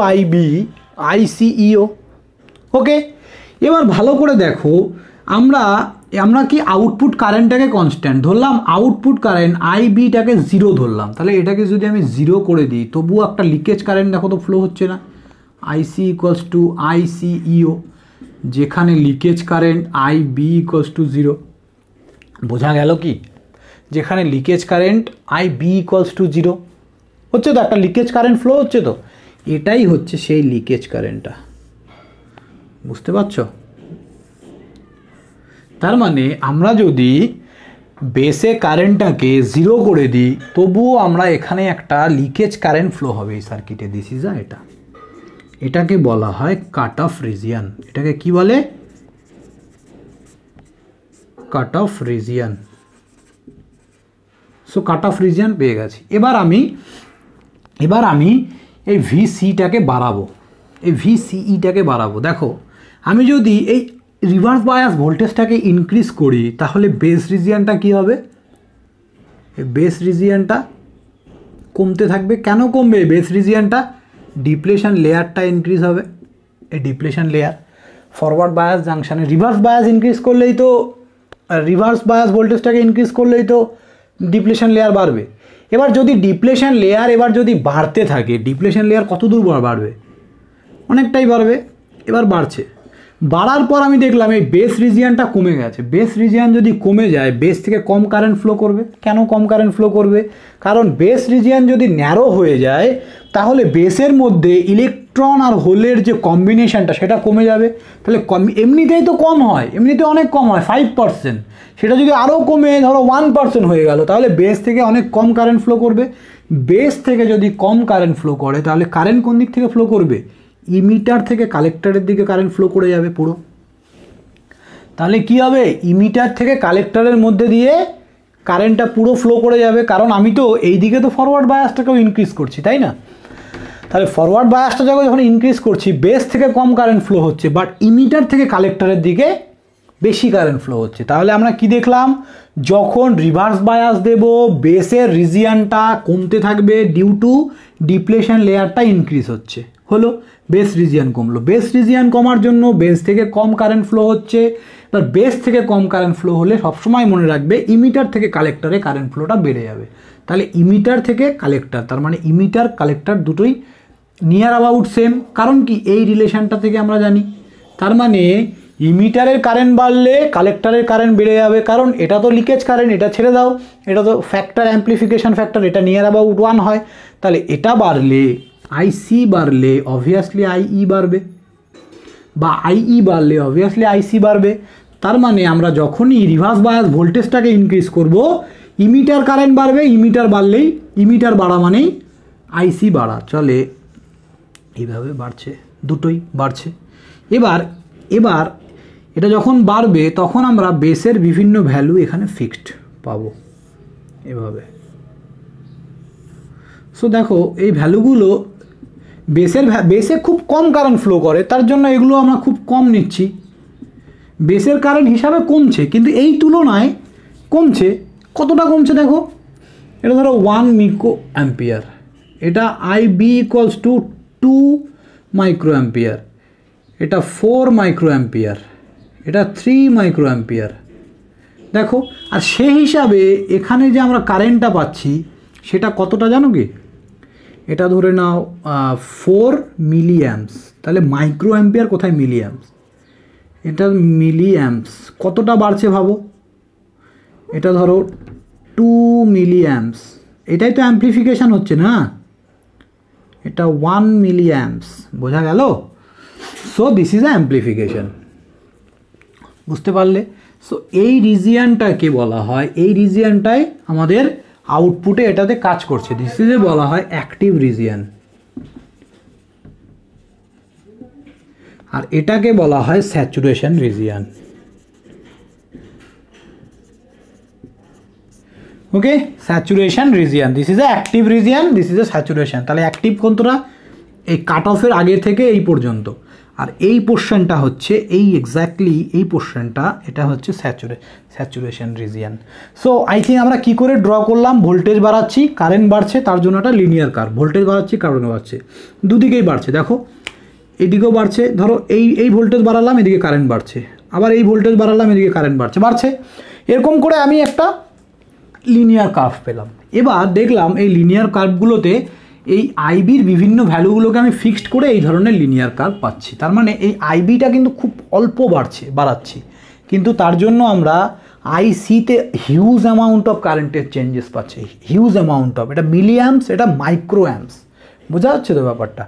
S1: ICEO। ওকে, এবার ভালো করে দেখো, আমরা কি আউটপুট কারেন্টটাকে কনস্ট্যান্ট ধরলাম, আউটপুট কারেন্ট IBটাকে 0 ধরলাম। তাহলে এটাকে যদি আমি 0 করে দিই তবুও একটা লিকেজ কারেন্ট দেখো তো ফ্লো হচ্ছে না, IC ইকুয়ালস টু ICEO, যেখানে leakage current IB equals to 0। বোঝা গেল কি? যেখানে leakage current IB equals to 0 হচ্ছে তো, একটা লিকেজ কারেন্ট ফ্লো হচ্ছে তো, এটাই হচ্ছে সেই লিকেজ কারেন্টটা। বুঝতে পারছো? তার মানে আমরা যদি বেসে কারেন্টটাকে 0 করে দিই তবুও আমরা এখানে একটা লিকেজ কারেন্ট ফ্লো হবে এই সার্কিটে। দিস ইজ এটাকে বলা হয় কাট অফ রিজিয়ন। এটাকে কি বলে? Cut off region. So cut off region পেয়ে গেছি। এবার আমি এই VCটাকে বাড়াবো, এই VCEটাকে বাড়াবো। দেখো আমি যদি এই রিভার্স বায়াস ভোল্টেজটাকে ইনক্রিজ করি তাহলে বেস রিজিয়নটা কি হবে? এই বেস রিজিয়নটা কমতে থাকবে। কেন কমবে বেস রিজিয়নটা? ডিপ্লেশন লেয়ারটা ইনক্রিজ হবে। এই ডিপ্লেশন লেয়ার ফরওয়ার্ড বায়াস জাংশনে রিভার্স বায়াস ইনক্রিজ করলেই তো, রিভার্স বায়াস ভোল্টেজটাকে ইনক্রিজ করলেই তো ডিপ্লেশন লেয়ার বাড়বে। এবার যদি ডিপ্লেশন লেয়ার বাড়তে থাকে, ডিপ্লেশন লেয়ার কত দূর বাড়বে? অনেকটাই বাড়বে। এবার বাড়ছে, বাড়ার পর আমি দেখলাম এই বেস রিজিয়নটা কমে গেছে। বেস রিজিয়ন যদি কমে যায় বেস থেকে কম কারেন্ট ফ্লো করবে। কেন কম কারেন্ট ফ্লো করবে? কারণ বেস রিজিয়ন যদি ন্যারো হয়ে যায় তাহলে বেসের মধ্যে ইলেকট্রন আর হোলের যে কম্বিনেশনটা সেটা কমে যাবে। তাহলে এমনিতেই তো কম হয়, এমনিতে অনেক কম হয় 5%, সেটা যদি আরও কমে ধরো 1% হয়ে গেল তাহলে বেস থেকে অনেক কম কারেন্ট ফ্লো করবে। বেস থেকে যদি কম কারেন্ট ফ্লো করে তাহলে কারেন্ট কোন দিক থেকে ফ্লো করবে? ইমিটার থেকে কালেক্টরের দিকে কারেন্ট ফ্লো করে যাবে পুরো। তাহলে কি হবে? ইমিটার থেকে কালেক্টরের মধ্যে দিয়ে কারেন্টটা পুরো ফ্লো করে যাবে, কারণ আমি তো এই দিকে তো ফরওয়ার্ড বায়াসটাকেও ইনক্রিজ করছি, তাই না? তাহলে ফরওয়ার্ড বায়াসটা যখন ইনক্রিজ করছি বেস থেকে কম কারেন্ট ফ্লো হচ্ছে, বাট ইমিটার থেকে কালেক্টরের দিকে বেশি কারেন্ট ফ্লো হচ্ছে। তাহলে আমরা কি দেখলাম? যখন রিভার্স বায়াস দেব বেসের রিজিয়নটা কমতে থাকবে ডিউ টু ডিপ্লেশন লেয়ারটা ইনক্রিজ হচ্ছে, হলো বেস রিজিয়ন কমলো। বেস রিজিয়ন কমার জন্য বেস থেকে কম কারেন্ট ফ্লো হচ্ছে। এবার বেস থেকে কম কারেন্ট ফ্লো হলে সবসময় মনে রাখবে ইমিটার থেকে কালেক্টরে কারেন্ট ফ্লোটা বেড়ে যাবে। তাহলে ইমিটার থেকে কালেক্টর, তার মানে ইমিটার কালেক্টর দুটোই নিয়ার অ্যাবাউট সেম। কারণ কি? এই রিলেশনটা থেকে আমরা জানি। তার মানে ইমিটারের কারেন্ট বাড়লে কালেক্টরের কারেন্ট বেড়ে যাবে, কারণ এটা তো লিকেজ কারেন্ট, এটা ছেড়ে দাও, এটা তো ফ্যাক্টর অ্যাম্প্লিফিকেশন ফ্যাক্টর, এটা নিয়ার অ্যাবাউট 1 হয়। তাহলে এটা বাড়লে আইসি বাড়লে অবভিয়াসলি আইই বাড়বে, বা আইই বাড়লে অবভিয়াসলি আইসি বাড়বে। তার মানে আমরা যখনই রিভার্স বায়াস ভোল্টেজটাকে ইনক্রিজ করব, ইমিটার কারেন্ট বাড়বে, ইমিটার বাড়লেই, ইমিটার বাড়া মানেই আইসি বাড়া। চলে এইভাবে বাড়ছে, দুটোই বাড়ছে। এবার এটা যখন বাড়বে তখন আমরা বেসের বিভিন্ন ভ্যালু এখানে ফিক্সড পাবো এভাবে। সো দেখো এই ভ্যালুগুলো বেসে খুব কম কারেন্ট ফ্লো করে, তার জন্য এগুলো আমরা খুব কম নিচ্ছি। বেসের কারেন্ট হিসাবে কমছে, কিন্তু এই তুলনায় কমছে। কতটা কমছে দেখো, এটা ধরো 1 মিকো অ্যাম্পিয়ার, এটা IB equals to 2 micro ampere, এটা 4 মাইক্রো অ্যাম্পিয়ার, এটা 3 মাইক্রো অ্যাম্পিয়ার। দেখো, আর সেই হিসাবে এখানে যে আমরা কারেন্টটা পাচ্ছি সেটা কতটা জানো কি, এটা ধরে নাও 4 মিলি অ্যাম্পস। তাহলে মাইক্রো অ্যাম্পিয়ার কোথায়, মিলি অ্যাম্পস, এটা মিলি অ্যাম্পস। কতটা বাড়ছে ভাবো, এটা ধরো 2 মিলি অ্যাম্পস, এটাই তো অ্যাম্প্লিফিকেশান হচ্ছে না, এটা 1 মিলি অ্যাম্পস। বোঝা গেল? So this is a amplification. বুঝতে পারলে? সো এই রিজিয়ানটাকে বলা হয়, এই রিজিয়ানটাই আমাদের আউটপুটে এটাতে কাজ করছে, দিস ইজ বলা হয় অ্যাক্টিভ রিজিয়ান, আর এটাকে বলা হয় saturation region. Okay, saturation region, this is a active region, this is a saturation. তাহলে অ্যাক্টিভ কোনটা, এই কাট অফের আগে থেকে এই পর্যন্ত, আর এই পোর্শনটা হচ্ছে এই এক্স্যাক্টলি এই পোর্শনটা, এটা হচ্ছে saturation region. So I think আমরা কি করে ড্র করলাম, ভোল্টেজ বাড়াচ্ছি, কারেন্ট বাড়ছে, তার জন্য একটা লিনিয়ার কার্ভ, ভোল্টেজ বাড়াচ্ছি, কারেন্ট বাড়ছে, দুদিকেই বাড়ছে। দেখো এদিকেও বাড়ছে, ধরো এই ভোল্টেজ বাড়ালাম, এদিকে কারেন্ট বাড়ছে, আবার এই ভোল্টেজ বাড়ালাম, এদিকে কারেন্ট বাড়ছে। এরকম করে আমি একটা লিনিয়ার কার্ভ পেলাম। এবার দেখলাম এই লিনিয়ার কার্ভগুলোতে এই আইবির বিভিন্ন ভ্যালুগুলোকে আমি ফিক্সড করে এই ধরনের লিনিয়ার কার্ভ পাচ্ছি। তার মানে এই আইবিটা কিন্তু খুব অল্প বাড়াচ্ছি, কিন্তু তার জন্য আমরা আইসিতে হিউজ অ্যামাউন্ট অফ কারেন্টের চেঞ্জেস পাচ্ছি, হিউজ অ্যামাউন্ট অফ, এটা মিলি অ্যাম্পস, এটা মাইক্রো অ্যাম্পস। বোঝা যাচ্ছে তো ব্যাপারটা?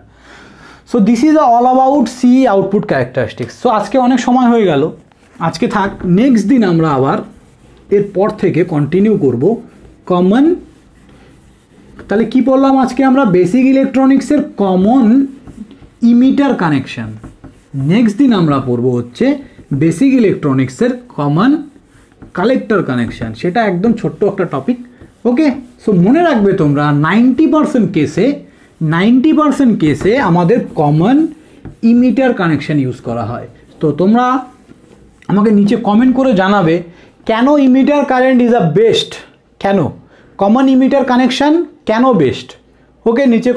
S1: So this is all about C output characteristics. সো আজকে অনেক সময় হয়ে গেল, আজকে থাক, নেক্সট দিন আমরা আবার এরপর থেকে কন্টিনিউ করব কমন। তাহলে কি পড়লাম আজকে আমরা, বেসিক ইলেকট্রনিক্সের কমন ইমিটার কানেকশন। নেক্সট দিন আমরা পড়ব হচ্ছে বেসিক ইলেকট্রনিক্সের কমন কালেক্টর কানেকশন, সেটা একদম ছোট্ট একটা টপিক। ওকে, সো মনে রাখবে তোমরা 90% কেসে আমাদের কমন ইমিটার কানেকশন ইউজ করা হয়। তো তোমরা আমাকে নিচে কমেন্ট করে জানাবে কেন emitter current is a best, কেন কমন ইমিটার কানেকশন কেন বেস্ট। ওকে, নিচে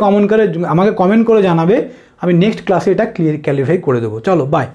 S1: আমাকে কমেন্ট করে জানাবে, আমি নেক্সট ক্লাসে এটা ক্লিয়ারিফাই করে দেবো। চলো বাই।